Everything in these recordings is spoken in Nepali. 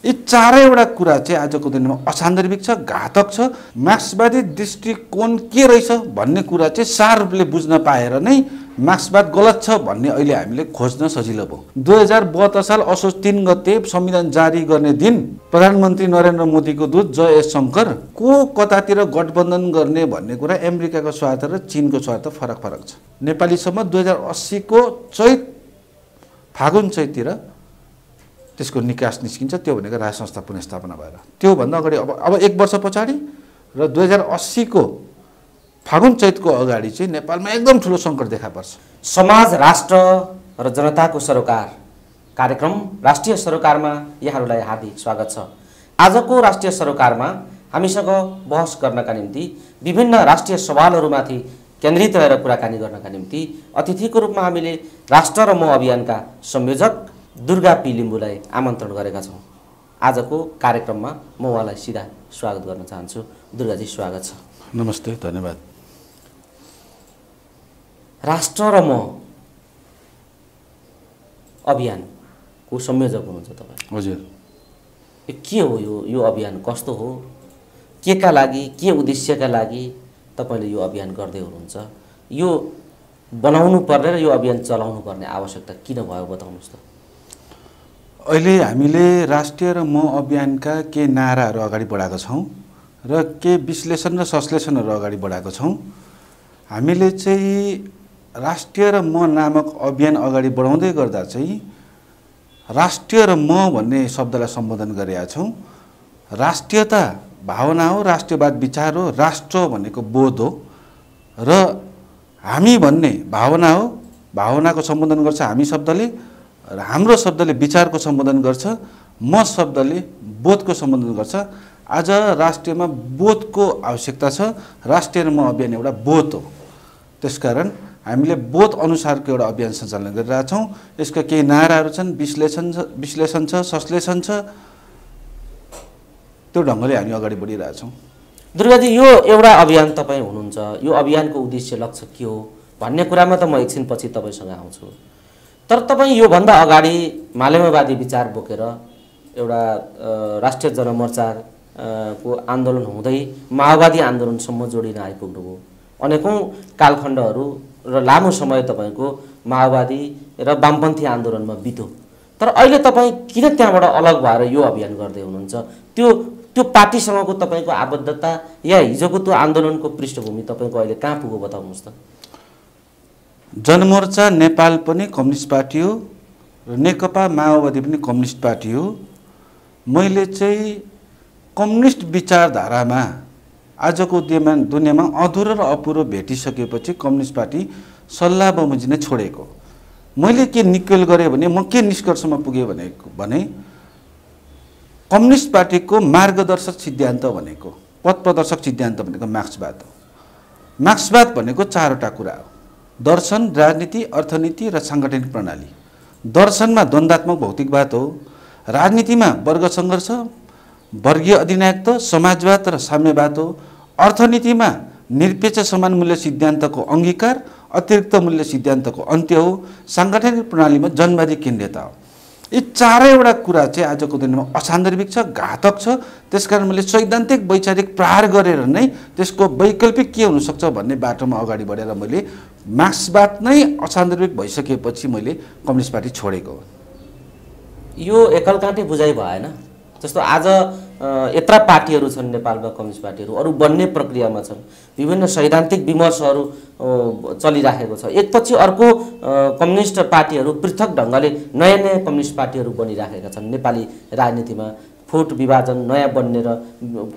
यी चारैवटा कुरा चाहिँ आजको दिनमा असान्दर्भिक छ, घातक छ। मार्क्सवादी दृष्टिकोण के रहेछ भन्ने कुरा चाहिँ सार रूपले बुझ्न पाएर नै मार्क्सवाद गलत छ भन्ने अहिले हामीले खोज्न सजिलो भयो। 2072 साल असोज 3 गते संविधान जारी गर्ने दिन प्रधानमन्त्री नरेन्द्र मोदीको दूत जयशंकर को कतातिर गठबन्धन गर्ने भन्ने कुरा अमेरिकाको स्वार्थ र चीनको स्वार्थ फरक फरक छ। नेपालीसम्म 2080 को फागुन चैततिर त्यसको निकास निस्किन्छ। त्यो भनेको राज संस्था पुनर्स्थापना भएर त्योभन्दा अगाडि अब 1 वर्ष पछाडि र 2080 को फागुन चैतको अगाडि चाहिँ नेपालमा एकदम ठुलो सङ्कट देखा पर्छ। समाज, राष्ट्र र जनताको सरोकार कार्यक्रम राष्ट्रिय सरोकारमा यहाँहरूलाई हार्दिक स्वागत छ। आजको राष्ट्रिय सरोकारमा हामीसँग बहस गर्नका निम्ति विभिन्न राष्ट्रिय सवालहरूमाथि केन्द्रित रहेर कुराकानी गर्नका निम्ति अतिथिको रूपमा हामीले राष्ट्र र म अभियानका संयोजक दुर्गा पी लिम्बुलाई आमन्त्रण गरेका छौँ। आजको कार्यक्रममा म उहाँलाई सिधा स्वागत गर्न चाहन्छु। दुर्गाजी, स्वागत छ। नमस्ते, धन्यवाद। राष्ट्र र म अभियानको संयोजक हुनुहुन्छ तपाईँ। हजुर। के हो यो अभियान, कस्तो हो, के का लागि, के उद्देश्यका लागि तपाईँले यो अभियान गर्दै हुनुहुन्छ? यो बनाउनु पर्ने र यो अभियान चलाउनु पर्ने आवश्यकता किन भयो बताउनुहोस् त। अहिले हामीले राष्ट्रिय र म अभियानका के नाराहरू अगाडि बढाएका छौँ र के विश्लेषण र संश्लेषणहरू अगाडि बढाएका छौँ। हामीले चाहिँ राष्ट्रिय र म नामक अभियान अगाडि बढाउँदै गर्दा चाहिँ राष्ट्रिय र म भन्ने शब्दलाई सम्बोधन गरेका छौँ। राष्ट्रियता भावना हो, राष्ट्रियवाद विचार हो, राष्ट्र भनेको बोध हो र हामी भन्ने भावना हो। भावनाको सम्बोधन गर्छ हामी शब्दले र हाम्रो शब्दले विचारको सम्बोधन गर्छ, म शब्दले बोधको सम्बोधन गर्छ। आज राष्ट्रियमा बोधको आवश्यकता छ। राष्ट्रिय र म अभियान एउटा बोध हो। त्यसकारण हामीले बोध अनुसारको एउटा अभियान सञ्चालन गरिरहेछौँ। यसका केही नाराहरू छन्, विश्लेषण छ, संश्लेषण छ। त्यो ढङ्गले हामी अगाडि बढिरहेछौँ। दुर्गाजी, यो एउटा अभियान तपाईँ हुनुहुन्छ, यो अभियानको उद्देश्य लक्ष्य के हो भन्ने कुरामा त म एकछिनपछि तपाईँसँग आउँछु। तर तपाईँ योभन्दा अगाडि मालेमवादी विचार बोकेर एउटा राष्ट्रिय जनमोर्चा को आन्दोलन हुँदै माओवादी आन्दोलनसम्म जोडिन आइपुग्नुभयो। अनेकौँ कालखण्डहरू र लामो समय तपाईँको माओवादी र वामपन्थी आन्दोलनमा बित्यो। तर अहिले तपाईँ किन त्यहाँबाट अलग भएर यो अभियान गर्दै हुनुहुन्छ? त्यो पार्टीसँगको तपाईँको आबद्धता या हिजोको त्यो आन्दोलनको पृष्ठभूमि तपाईँको अहिले कहाँ पुग्यो बताउनुहोस् त। जनमोर्चा नेपाल पनि कम्युनिस्ट पार्टी हो र नेकपा माओवादी पनि कम्युनिस्ट पार्टी हो। मैले चाहिँ कम्युनिस्ट विचारधारामा आजको दुनियाँमा अधुरो र अपुरो भेटिसकेपछि कम्युनिस्ट पार्टी सल्लाह बमोजिम छोडेको। मैले के निक्कल गरेँ भने म के निष्कर्षमा पुगेँ भने कम्युनिस्ट पार्टीको मार्गदर्शक सिद्धान्त भनेको, पथ प्रदर्शक सिद्धान्त भनेको मार्क्सवाद हो। मार्क्सवाद भनेको चारवटा कुरा हो: दर्शन, राजनीति, अर्थनीति र साङ्गठनिक प्रणाली। दर्शनमा द्वन्द्वात्मक भौतिकवाद हो, राजनीतिमा वर्ग सङ्घर्ष, वर्गीय अधिनायकत्व, समाजवाद र साम्यवाद हो, अर्थनीतिमा निरपेक्ष समान मूल्य सिद्धान्तको अङ्गीकार, अतिरिक्त मूल्य सिद्धान्तको अन्त्य हो, साङ्गठनिक प्रणालीमा जनवादी केन्द्रीयता हो। यी चारैवटा कुरा चाहिँ आजको दिनमा असान्दर्भिक छ, घातक छ। त्यसकारण मैले सैद्धान्तिक वैचारिक प्रहार गरेर नै त्यसको वैकल्पिक के हुनसक्छ भन्ने बाटोमा अगाडि बढेर मैले मार्क्सवाद नै असान्दर्भिक भइसकेपछि मैले कम्युनिस्ट पार्टी छोडेको हो। यो एकलकाटे बुझाइ भएन। जस्तो आज यत्रा पार्टीहरू छन् नेपालमा, कम्युनिस्ट पार्टीहरू अरू बन्ने प्रक्रियामा छन्। विभिन्न सैद्धान्तिक विमर्शहरू चलिराखेको छ। एकपछि अर्को कम्युनिस्ट पार्टीहरू पृथक ढङ्गले नयाँ नयाँ कम्युनिस्ट पार्टीहरू बनिराखेका छन्। नेपाली राजनीतिमा फुट विभाजन, नयाँ बन्ने र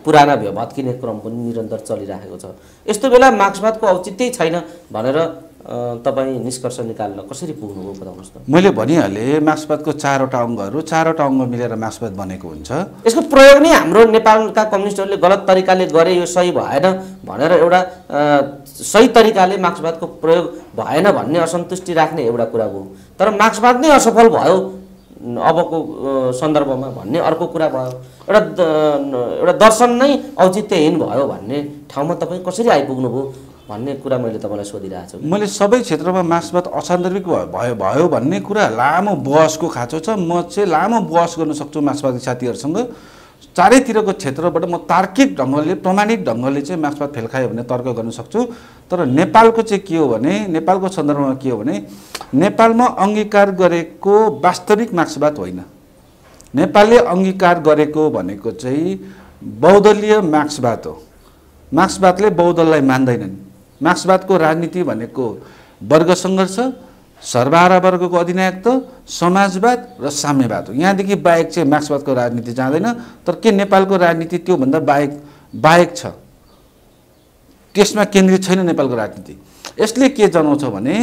पुराना भत्किने क्रम पनि निरन्तर चलिराखेको छ। यस्तो बेला मार्क्सवादको औचित्य छैन भनेर तपाईँ निष्कर्ष निकाल्न कसरी पुग्नुभयो बताउनुहोस् त। मैले भनिहालेँ, मार्क्सवादको चारवटा अङ्ग मिलेर मार्क्सवाद बनेको हुन्छ। यसको प्रयोग नै हाम्रो नेपालका कम्युनिस्टहरूले गलत तरिकाले गरे, यो सही भएन भनेर एउटा सही तरिकाले मार्क्सवादको प्रयोग भएन भन्ने असन्तुष्टि राख्ने एउटा कुरा हो। तर मार्क्सवाद नै असफल भयो अबको सन्दर्भमा भन्ने अर्को कुरा भयो। एउटा दर्शन नै औचित्यहीन भयो भन्ने ठाउँमा तपाईँ कसरी आइपुग्नुभयो? भन्ने कुरा मैले तपाईँलाई सोधिरहेको छु। मैले सबै क्षेत्रमा मार्क्सवाद असान्दर्भिक भयो भन्ने कुरा लामो बहसको खाँचो छ। म चाहिँ लामो बहस गर्न सक्छु मार्क्सवादी साथीहरूसँग। चारैतिरको क्षेत्रबाट म तार्किक ढङ्गले प्रमाणिक ढङ्गले चाहिँ मार्क्सवाद फेल खायो भने तर्क गर्न सक्छु। तर नेपालको चाहिँ के हो भने, नेपालको सन्दर्भमा के हो भने, नेपालमा अङ्गीकार गरेको वास्तविक मार्क्सवाद होइन। नेपालले अङ्गीकार गरेको भनेको चाहिँ बहुदलीय मार्क्सवाद हो। मार्क्सवादले बहुदललाई मान्दैनन्। मार्क्सवादको राजनीति भनेको वर्ग सङ्घर्ष, सर्वहारा वर्गको अधिनायकत्व, समाजवाद र साम्यवाद हो। यहाँदेखि बाहेक चाहिँ मार्क्सवादको राजनीति जाँदैन। तर के नेपालको राजनीति त्योभन्दा बाहेक छ, त्यसमा केन्द्रित छैन नेपालको राजनीति। यसले के जनाउँछ भने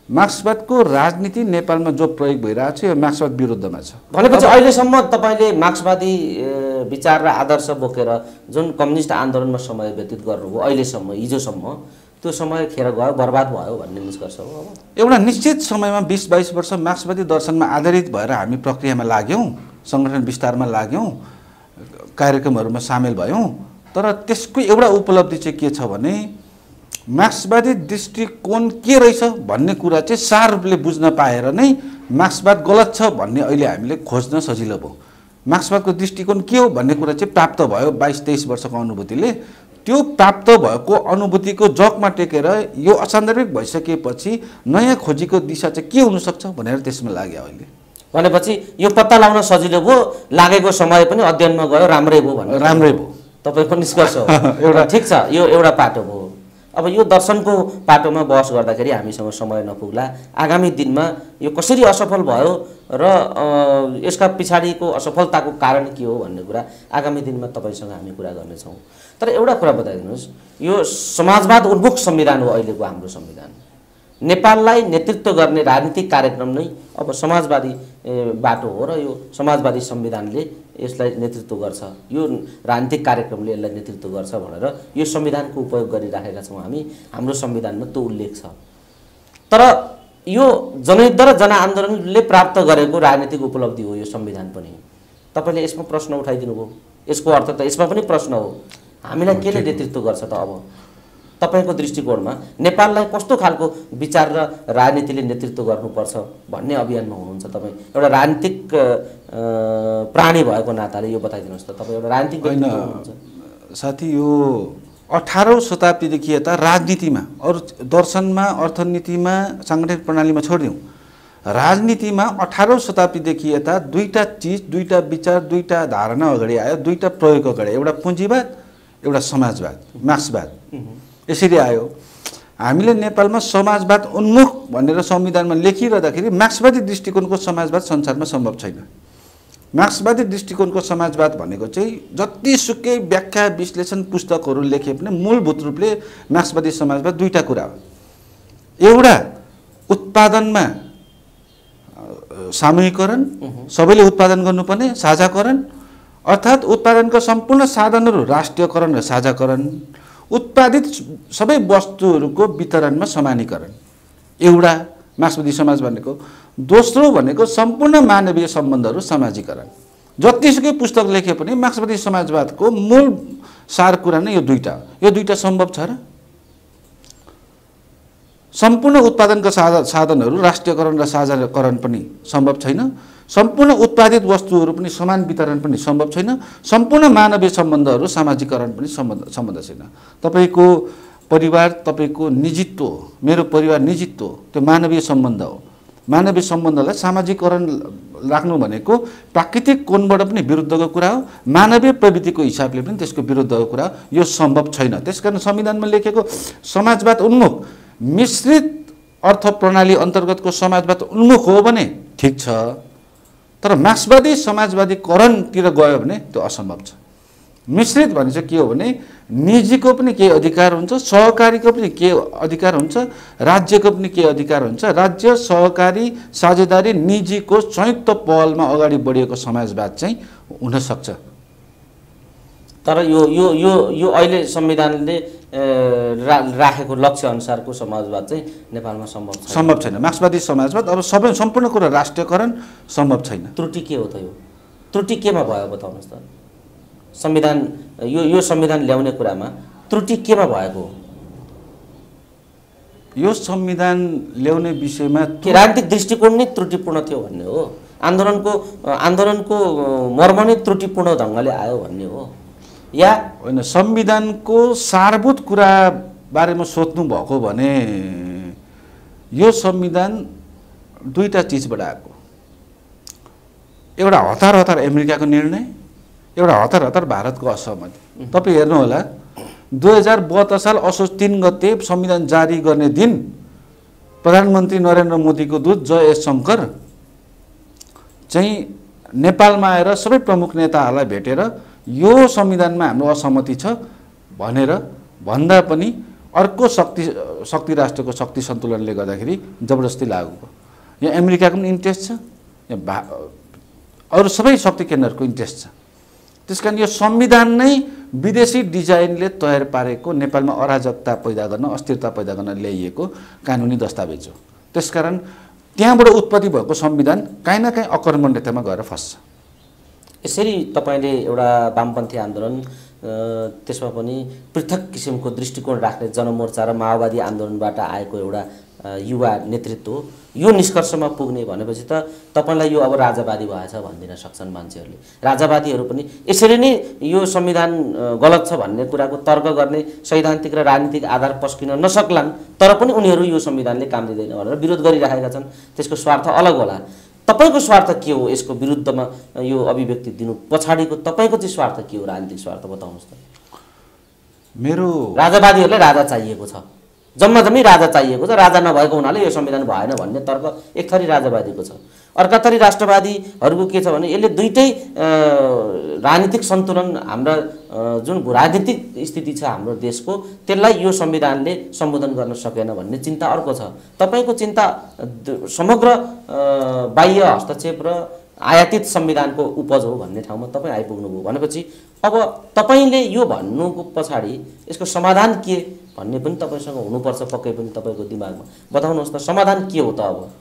मार्क्सवादको राजनीति नेपालमा जो प्रयोग भइरहेको छ यो मार्क्सवाद विरुद्धमा छ। भनेपछि अहिलेसम्म तपाईँले मार्क्सवादी विचार र आदर्श बोकेर जुन कम्युनिस्ट आन्दोलनमा समय व्यतीत गर्नुभयो अहिलेसम्म, हिजोसम्म, त्यो समय खेर गयो, बर्बाद भयो भन्ने निष्कर्ष हो। अब एउटा निश्चित समयमा 20-22 वर्ष मार्क्सवादी दर्शनमा आधारित भएर हामी प्रक्रियामा लाग्यौँ, सङ्गठन विस्तारमा लाग्यौँ, कार्यक्रमहरूमा सामेल भयौँ। तर त्यसको एउटा उपलब्धि चाहिँ के छ भने मार्क्सवादी दृष्टिकोण के रहेछ भन्ने कुरा चाहिँ सार रूपले बुझ्न पाएर नै मार्क्सवाद गलत छ भन्ने अहिले हामीले खोज्न सजिलो भयो। मार्क्सवादको दृष्टिकोण के हो भन्ने कुरा चाहिँ प्राप्त भयो 22-23 वर्षको अनुभूतिले। त्यो प्राप्त भएको अनुभूतिको जगमा टेकेर यो असान्दर्भिक भइसकेपछि नयाँ खोजीको दिशा चाहिँ के हुनसक्छ भनेर त्यसमा लाग्यो अहिले। भनेपछि यो पत्ता लगाउन सजिलो भयो, लागेको समय पनि अध्ययनमा गयो, राम्रै भयो भन्नु। राम्रै भयो तपाईँको निष्कर्ष हो। एउटा ठिक छ, यो एउटा पाटो भयो। अब यो दर्शनको पाटोमा बहस गर्दाखेरि हामीसँग समय नपुग्ला। आगामी दिनमा यो कसरी असफल भयो र यसका पछाडिको असफलताको कारण के हो भन्ने कुरा आगामी दिनमा तपाईँसँग हामी कुरा गर्नेछौँ। तर एउटा कुरा बताइदिनुहोस्, यो समाजवाद उन्मुख संविधान हो अहिलेको हाम्रो संविधान। नेपाललाई नेतृत्व गर्ने राजनीतिक कार्यक्रम नै अब समाजवादी बाटो हो र यो समाजवादी संविधानले यसलाई नेतृत्व गर्छ, यो राजनीतिक कार्यक्रमले यसलाई नेतृत्व गर्छ भनेर यो संविधानको उपयोग गरिराखेका छौँ हामी। हाम्रो संविधानमा त्यो उल्लेख छ। तर यो जनयुद्ध र जनआन्दोलनले प्राप्त गरेको राजनीतिक उपलब्धि हो यो संविधान पनि। तपाईँले यसमा प्रश्न उठाइदिनु भयो। यसको अर्थ त यसमा पनि प्रश्न हो, हामीलाई केले नेतृत्व गर्छ त? अब तपाईँको दृष्टिकोणमा नेपाललाई कस्तो खालको विचार र राजनीतिले नेतृत्व गर्नुपर्छ भन्ने अभियानमा हुनुहुन्छ तपाईँ? एउटा राजनीतिक प्राणी भएको नाताले यो बताइदिनुहोस् त। तपाईँ एउटा राजनीतिक व्यक्ति हुनुहुन्छ। साथी, यो 18औं शताब्दीदेखि यता राजनीतिमा, अरू दर्शनमा, अर्थनीतिमा, साङ्गठनिक प्रणालीमा छोडिदिउँ, राजनीतिमा 18औं शताब्दीदेखि यता दुईटा चिज, दुईटा विचार, दुईटा धारणा अगाडि आयो, दुईटा प्रयोग अगाडि। एउटा पुँजीवाद, एउटा समाजवाद, मार्क्सवाद। यसरी आयो। हामीले नेपालमा समाजवाद उन्मुख भनेर संविधानमा लेखिरहँदाखेरि मार्क्सवादी दृष्टिकोणको समाजवाद संसारमा सम्भव छैन। मार्क्सवादी दृष्टिकोणको समाजवाद भनेको चाहिँ जतिसुकै व्याख्या विश्लेषण पुस्तकहरू लेखे पनि मूलभूत रूपले मार्क्सवादी समाजवाद दुईटा कुरा हो। एउटा उत्पादनमा सामूहिकरण, सबैले उत्पादन गर्नुपर्ने साझाकरण, अर्थात् उत्पादनका सम्पूर्ण साधनहरू राष्ट्रियकरण र साझाकरण, उत्पादित सबै वस्तुहरूको वितरणमा समानीकरण, एउटा मार्क्सवादी समाज भनेको। दोस्रो भनेको सम्पूर्ण मानवीय सम्बन्धहरू सामाजिकरण। जतिसुकै पुस्तक लेखे पनि मार्क्सवादी समाजवादको मूल सार कुरा नै यो दुईटा। यो दुईटा सम्भव छ र? सम्पूर्ण उत्पादनका साधनहरू राष्ट्रियकरण र साझाकरण पनि सम्भव छैन। सम्पूर्ण उत्पादित वस्तुहरू पनि समान वितरण पनि सम्भव छैन। सम्पूर्ण मानवीय सम्बन्धहरू सामाजिकरण पनि सम्बन्ध छैन। तपाईँको परिवार तपाईँको निजित्व हो, मेरो परिवार निजित्व हो, त्यो मानवीय सम्बन्ध हो। मानवीय सम्बन्धलाई सामाजिकरण राख्नु भनेको प्राकृतिक कोणबाट पनि विरुद्धको कुरा हो, मानवीय प्रवृत्तिको हिसाबले पनि त्यसको विरुद्धको कुरा हो। यो सम्भव छैन। त्यसकारण संविधानमा लेखेको समाजवाद उन्मुख मिश्रित अर्थ प्रणाली अन्तर्गतको समाजवाद उन्मुख हो भने ठिक छ। तर मार्क्सवादी समाजवादीकरणतिर गयो भने त्यो असम्भव छ। मिश्रित भने चाहिँ के हो भने निजीको पनि केही अधिकार हुन्छ, सहकारीको पनि केही अधिकार हुन्छ, राज्यको पनि केही अधिकार हुन्छ। राज्य, सहकारी, साझेदारी, निजीको संयुक्त पहलमा अगाडि बढिएको समाजवाद चाहिँ हुनसक्छ। तर यो यो यो यो अहिले संविधानले राखेको लक्ष्य अनुसारको समाजवाद चाहिँ नेपालमा सम्भव छैन। मार्क्सवादी समाजवाद अरू सबै सम्पूर्ण कुरा राष्ट्रियकरण सम्भव छैन। त्रुटि के हो त? यो त्रुटि केमा भयो बताउनुहोस् त? संविधान यो संविधान ल्याउने कुरामा त्रुटि केमा भएको हो? यो संविधान ल्याउने विषयमा के राजनीतिक दृष्टिकोण नै त्रुटिपूर्ण थियो भन्ने हो? आन्दोलनको मर्म नै त्रुटिपूर्ण ढङ्गले आयो भन्ने हो या होइन? संविधानको सारभूत कुरा बारेमा सोध्नु भएको भने यो संविधान दुईटा चिजबाट आएको। एउटा हतार अमेरिकाको निर्णय, एउटा हतार भारतको असहमति। तपाईँ हेर्नुहोला 2072 साल असोज 3 गते संविधान जारी गर्ने दिन प्रधानमन्त्री नरेन्द्र मोदीको दूत जय शङ्कर चाहिँ नेपालमा आएर सबै प्रमुख नेताहरूलाई भेटेर यो संविधानमा हाम्रो असहमति छ भनेर भन्दा पनि अर्को शक्ति राष्ट्रको शक्ति सन्तुलनले गर्दाखेरि जबरजस्ती लागू भयो। यहाँ अमेरिकाको पनि इन्ट्रेस्ट छ, यहाँ अरू सबै शक्ति केन्द्रहरूको इन्ट्रेस्ट छ। त्यसकारण यो संविधान नै विदेशी डिजाइनले तयार पारेको, नेपालमा अराजकता पैदा गर्न, अस्थिरता पैदा गर्न ल्याइएको कानुनी दस्तावेज हो। त्यसकारण त्यहाँबाट उत्पत्ति भएको संविधान काहीँ न काहीँ अकर्मण्यतामा गएर फस्छ। यसरी तपाईले एउटा वामपन्थी आन्दोलन त्यसमा पनि पृथक किसिमको दृष्टिकोण राख्ने जनमोर्चा र माओवादी आन्दोलनबाट आएको एउटा युवा नेतृत्व यो निष्कर्षमा पुग्ने भनेपछि त तपाईलाई यो अब राजावादी भएछ भनिदिन सक्छन् मान्छेहरूले। राजावादीहरू पनि यसरी नै यो संविधान गलत छ भन्ने कुराको तर्क गर्ने सैद्धान्तिक र राजनीतिक आधार पस्किन नसक्लान्, तर पनि उनीहरू यो संविधानले काम दिँदैन भनेर विरोध गरिरहेका छन्। त्यसको स्वार्थ अलग होला। तपाईको स्वार्थ के हो? यसको विरुद्धमा यो अभिव्यक्ति दिनु पछाडिको तपाईको चाहिँ स्वार्थ के हो? राजनीतिक स्वार्थ बताउनुस् त। मेरो राजावादीहरूलाई राजा चाहिएको छ, जम्मा जम्मी राजा चाहिएको छ, राजा नभएको हुनाले यो संविधान भएन भन्ने तर्क एक थरी राजावादीको छ। अर्का थरी राष्ट्रवादीहरूको के छ भने यसले दुईटै राजनीतिक सन्तुलन, हाम्रा जुन राजनीतिक स्थिति छ हाम्रो देशको त्यसलाई यो संविधानले सम्बोधन गर्न सकेन भन्ने चिन्ता अर्को छ। तपाईको चिन्ता समग्र बाह्य हस्तक्षेप र आयातित संविधानको उपज हो भन्ने ठाउँमा तपाईँ आइपुग्नुभयो भनेपछि अब तपाईले यो भन्नुको पछाडि यसको समाधान के भन्ने पनि तपाईसँग हुनुपर्छ पक्कै पनि तपाईँको दिमागमा। बताउनुहोस् त समाधान के हो त? अब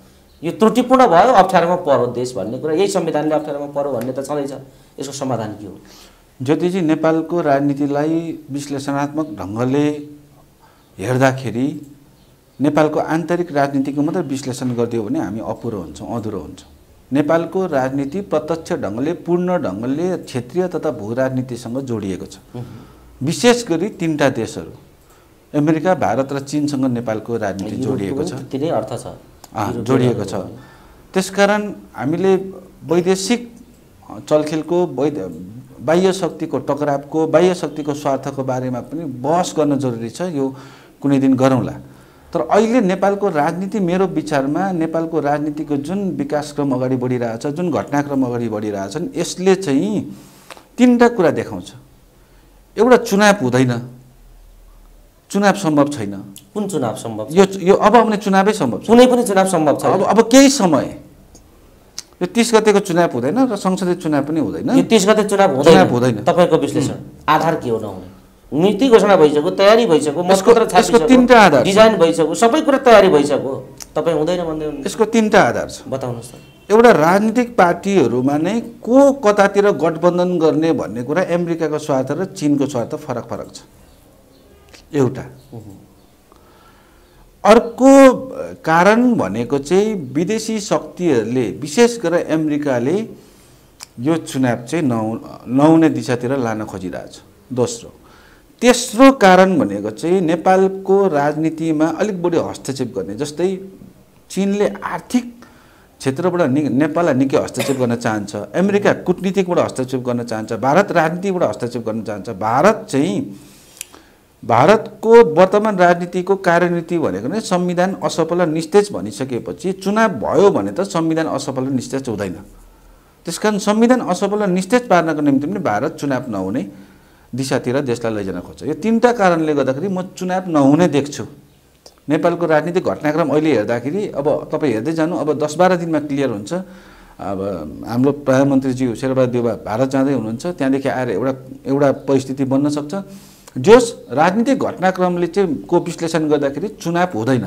यो त्रुटिपूर्ण भयो, अप्ठ्यारोमा पर्यो देश भन्ने कुरा, यही संविधानले अप्ठ्यारोमा पर्यो भन्ने त छँदैछ। यसको समाधान के हो? ज्योतिजी, नेपालको राजनीतिलाई विश्लेषणात्मक ढङ्गले हेर्दाखेरि नेपालको आन्तरिक राजनीतिको मात्रै विश्लेषण गरिदियो भने हामी अपुरो हुन्छौँ, अधुरो हुन्छौँ। नेपालको राजनीति प्रत्यक्ष ढङ्गले, पूर्ण ढङ्गले क्षेत्रीय तथा भू राजनीतिसँग जोडिएको छ। विशेष गरी तीनटा देशहरू अमेरिका, भारत र चीनसँग नेपालको राजनीति जोडिएको छ, तिनै अर्थ छ जोडिएको छ। त्यसकारण हामीले वैदेशिक चलखेलको, बाह्य शक्तिको टकरावको, बाह्य शक्तिको स्वार्थको बारेमा पनि बहस गर्न जरुरी छ। यो कुनै दिन गरौँला। तर अहिले नेपालको राजनीति, मेरो विचारमा नेपालको राजनीतिको जुन विकासक्रम अगाडि बढिरहेछ, जुन घटनाक्रम अगाडि बढिरहेछन्, यसले चाहिँ तीनटा कुरा देखाउँछ। एउटा, चुनाव हुँदैन, चुनाव सम्भव छैन। कुन चुनाव सम्भव? यो अब आउने चुनावै सम्भव छ। कुनै पनि चुनाव सम्भव छ अब केही समय। यो 30 गतेको चुनाव हुँदैन र संसदीय चुनाव पनि हुँदैन। यो 30 गते चुनाव हुँदैन। तपाईको विश्लेषण आधार के हो? नहुने नीति घोषणा भइसक्यो, तयारी भइसक्यो, मतपत्र छापिसक्यो, तीनटा आधार, डिजाइन भइसक्यो, सबै कुरा तयारी भइसक्यो, तपाई हुँदैन भन्दै हुनुहुन्छ। यसको तीनटा आधार छ। बताउनुहोस् त। एउटा, राजनीतिक पार्टीहरूमा नै को कतातिर गठबन्धन गर्ने भन्ने कुरा अमेरिकाको स्वार्थ र चीनको स्वार्थ फरक छ। एउटा। अर्को कारण भनेको चाहिँ विदेशी शक्तिहरूले, विशेष गरेर अमेरिकाले यो चुनाव चाहिँ नहुने दिशातिर लान खोजिरहेछ। दोस्रो। तेस्रो कारण भनेको चाहिँ नेपालको राजनीतिमा अलिक बढी हस्तक्षेप गर्ने, जस्तै चीनले आर्थिक क्षेत्रबाट नेपाललाई निकै हस्तक्षेप गर्न चाहन्छ, अमेरिका कूटनीतिकबाट हस्तक्षेप गर्न चाहन्छ, भारत राजनीतिबाट हस्तक्षेप गर्न चाहन्छ। भारतको वर्तमान राजनीतिको कार्यनीति भनेको नै संविधान असफल र निस्तेज भनिसकेपछि चुनाव भयो भने त संविधान असफल र निस्तेज हुँदैन। त्यसकारण संविधान असफल र निस्तेज पार्नको निम्ति पनि भारत चुनाव नहुने दिशातिर देशलाई लैजान खोज्छ। यो तीनटा कारणले गर्दाखेरि म चुनाव नहुने देख्छु। नेपालको राजनीतिक घटनाक्रम अहिले हेर्दाखेरि अब तपाईँ हेर्दै जानु, अब 10-12 दिनमा क्लियर हुन्छ। अब हाम्रो प्रधानमन्त्रीज्यू शेरबहादुर देउवा भारत जाँदै हुनुहुन्छ, त्यहाँदेखि आएर एउटा परिस्थिति बन्न सक्छ जस राजनीतिक घटनाक्रमले चाहिँ को विश्लेषण गर्दाखेरि चुनाव हुँदैन।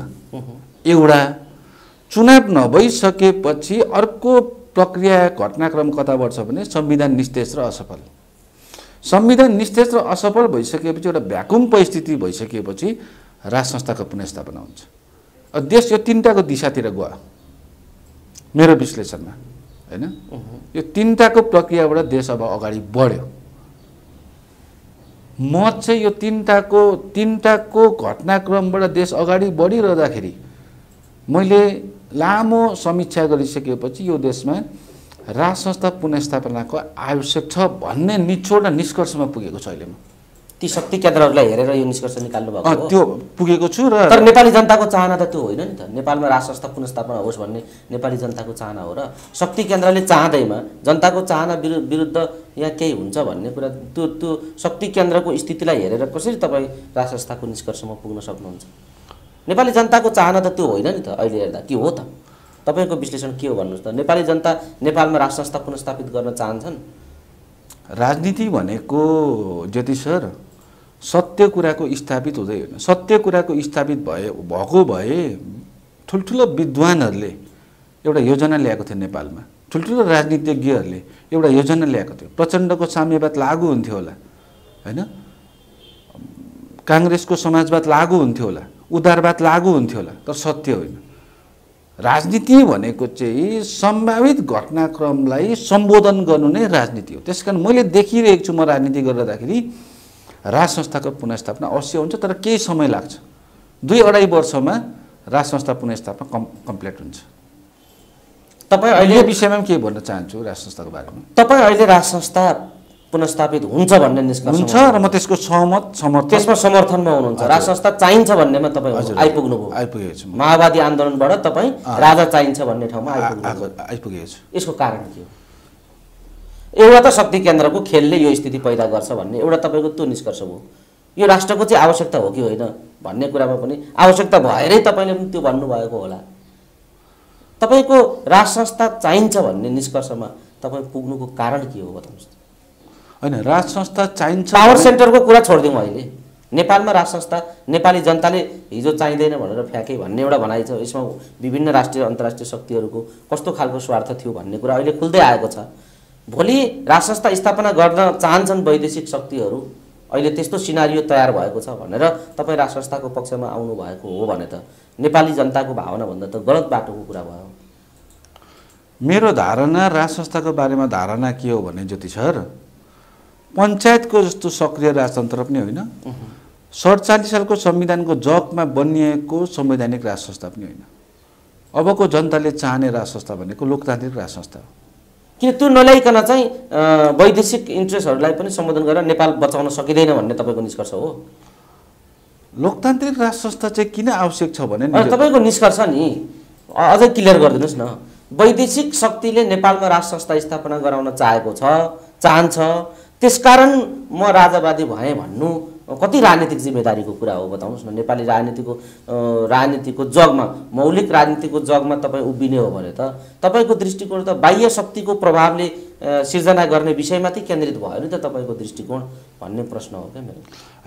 एउटा, चुनाव नभइसकेपछि अर्को प्रक्रिया घटनाक्रम कता बढ्छ भने संविधान निस्तेज र असफल। संविधान निस्तेज र असफल भइसकेपछि एउटा भ्याकुम परिस्थिति भइसकेपछि राज संस्थाको पुनर्स्थापना हुन्छ। देश यो तीनटाको दिशातिर गयो मेरो विश्लेषणमा, हैन? यो तीनटाको प्रक्रियाबाट देश अब अगाडि बढ्यो। म चाहिँ यो तीनटाको घटनाक्रमबाट देश अगाडि बढिरहँदाखेरि मैले लामो समीक्षा गरिसकेपछि यो देशमा राज संस्था पुनर्स्थापनाको आवश्यक छ भन्ने निचोड र निष्कर्षमा पुगेको छु अहिले म। ती शक्ति केन्द्रहरूलाई हेरेर यो निष्कर्ष निकाल्नु भएको हो? त्यो पुगेको छु र तर नेपाली जनताको चाहना त त्यो होइन नि त। नेपालमा राज संस्था पुनर्स्थापना होस् भन्ने नेपाली जनताको चाहना हो र शक्ति केन्द्रले चाहँदैमा जनताको चाहना विरुद्ध यहाँ केही हुन्छ भन्ने कुरा त्यो शक्ति केन्द्रको स्थितिलाई हेरेर कसरी तपाईँ राज संस्थाको निष्कर्षमा पुग्न सक्नुहुन्छ? नेपाली जनताको चाहना त त्यो होइन नि त। अहिले हेर्दा के हो त? तपाईँको विश्लेषण के हो भन्नुहोस् त? नेपाली जनता नेपालमा राज संस्था पुनर्स्थापित गर्न चाहन्छन्? राजनीति भनेको ज्योति सर सत्य कुराको स्थापित हुँदै होइन। सत्य कुराको स्थापित भएको भए ठुल्ठुलो विद्वानहरूले एउटा योजना ल्याएको थियो नेपालमा, ठुल्ठुलो राजनीतिज्ञहरूले एउटा योजना ल्याएको थियो। प्रचण्डको साम्यवाद लागू हुन्थ्यो होला, हैन? काङ्ग्रेसको समाजवाद लागू हुन्थ्यो होला, उदारवाद लागू हुन्थ्यो होला, तर सत्य होइन। राजनीति भनेको चाहिँ सम्भावित घटनाक्रमलाई सम्बोधन गर्नु नै राजनीति हो। त्यसकारण मैले देखिरहेको छु, म राजनीति गरिरहँदाखेरि राज संस्थाको पुनर्स्थापना अवश्य हुन्छ, तर केही समय लाग्छ। 2-2.5 वर्षमा राज संस्था पुनर्स्थापना कम्प्लिट हुन्छ। तपाईँ अहिले यो विषयमा के भन्न चाहन्छु राज संस्थाको बारेमा? तपाईँ अहिले राज संस्था पुनर्स्थापित हुन्छ भन्ने निष्कर्ष हुन्छ र म त्यसको समर्थन त्यसमा समर्थनमा हुनुहुन्छ? राज संस्था चाहिन्छ भन्नेमा तपाईँ आइपुग्नुभयो? आइपुगेको छु। माओवादी आन्दोलनबाट तपाईँ राजा चाहिन्छ भन्ने ठाउँमा आइपुगेको छु। यसको कारण के हो? एउटा त शक्ति केन्द्रको खेलले यो स्थिति पैदा गर्छ भन्ने एउटा तपाईँको त्यो निष्कर्ष हो। यो राष्ट्रको चाहिँ आवश्यकता हो कि होइन भन्ने कुरामा पनि आवश्यकता भएरै तपाईँले पनि त्यो भन्नुभएको होला। तपाईँको राज संस्था चाहिन्छ भन्ने निष्कर्षमा तपाईँ पुग्नुको कारण के हो बताउनुहोस्? होइन, राज संस्था चाहिन्छ। पावर सेन्टरको कुरा छोडिदिउँ। अहिले नेपालमा राज संस्था नेपाली जनताले हिजो चाहिँदैन भनेर फ्याँके भन्ने एउटा भनाइ छ। यसमा विभिन्न राष्ट्रिय अन्तर्राष्ट्रिय शक्तिहरूको कस्तो खालको स्वार्थ थियो भन्ने कुरा अहिले खुल्दै आएको छ। भोलि राज संस्था स्थापना गर्न चाहन्छन् वैदेशिक शक्तिहरू, अहिले त्यस्तो सिनारियो तयार भएको छ भनेर तपाईँ राज संस्थाको पक्षमा आउनु भएको हो भने त नेपाली जनताको भावना भन्दा त गलत बाटोको कुरा भयो। मेरो धारणा राज संस्थाको बारेमा धारणा के हो भने ज्योति सर, पञ्चायतको जस्तो सक्रिय राजतन्त्र पनि होइन, 47 सालको संविधानको जगमा बनिएको संवैधानिक राज संस्था पनि होइन। अबको जनताले चाहने राज संस्था भनेको लोकतान्त्रिक राज संस्था हो। किन त्यो नल्याइकन चाहिँ वैदेशिक इन्ट्रेस्टहरूलाई पनि सम्बोधन गरेर नेपाल बचाउन सकिँदैन भन्ने तपाईँको निष्कर्ष हो? लोकतान्त्रिक राज संस्था चाहिँ किन आवश्यक छ भने तपाईँको निष्कर्ष नि अझै क्लियर गरिदिनुहोस् न। वैदेशिक शक्तिले नेपालमा राज संस्था स्थापना गराउन चाहन्छ, त्यसकारण म राजावादी भएँ भन्नु कति राजनीतिक जिम्मेदारीको कुरा हो बताउनुहोस् न? नेपाली राजनीतिको जगमा, मौलिक राजनीतिको जगमा तपाईँ उभिने हो भने त तपाईँको दृष्टिकोण त बाह्य शक्तिको प्रभावले सिर्जना गर्ने विषयमाथि केन्द्रित भयो नि त तपाईँको दृष्टिकोण भन्ने प्रश्न हो क्या मेरो।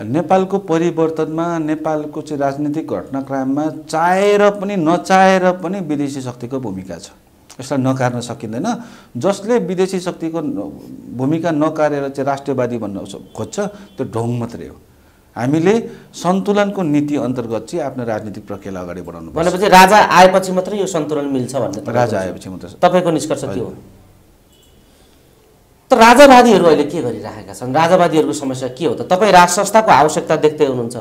नेपालको परिवर्तनमा, नेपालको चाहिँ राजनीतिक घटनाक्रममा चाहेर पनि नचाहेर पनि विदेशी शक्तिको भूमिका छ। यसलाई नकार्न सकिँदैन। जसले विदेशी शक्तिको भूमिका नकारेर चाहिँ राष्ट्रियवादी भन्न खोज्छ त्यो ढोङ मात्रै हो। हामीले सन्तुलनको नीति अन्तर्गत चाहिँ आफ्नो राजनीतिक प्रक्रियालाई अगाडि बढाउनु पर्छ। भनेपछि राजा आएपछि मात्रै यो सन्तुलन मिल्छ भन्ने राजा आएपछि मात्रै तपाईँको निष्कर्ष के हो? त राजावादीहरू अहिले के गरिरहेका छन्? राजावादीहरूको समस्या के हो त? तपाईँ राज संस्थाको आवश्यकता देख्दै हुनुहुन्छ।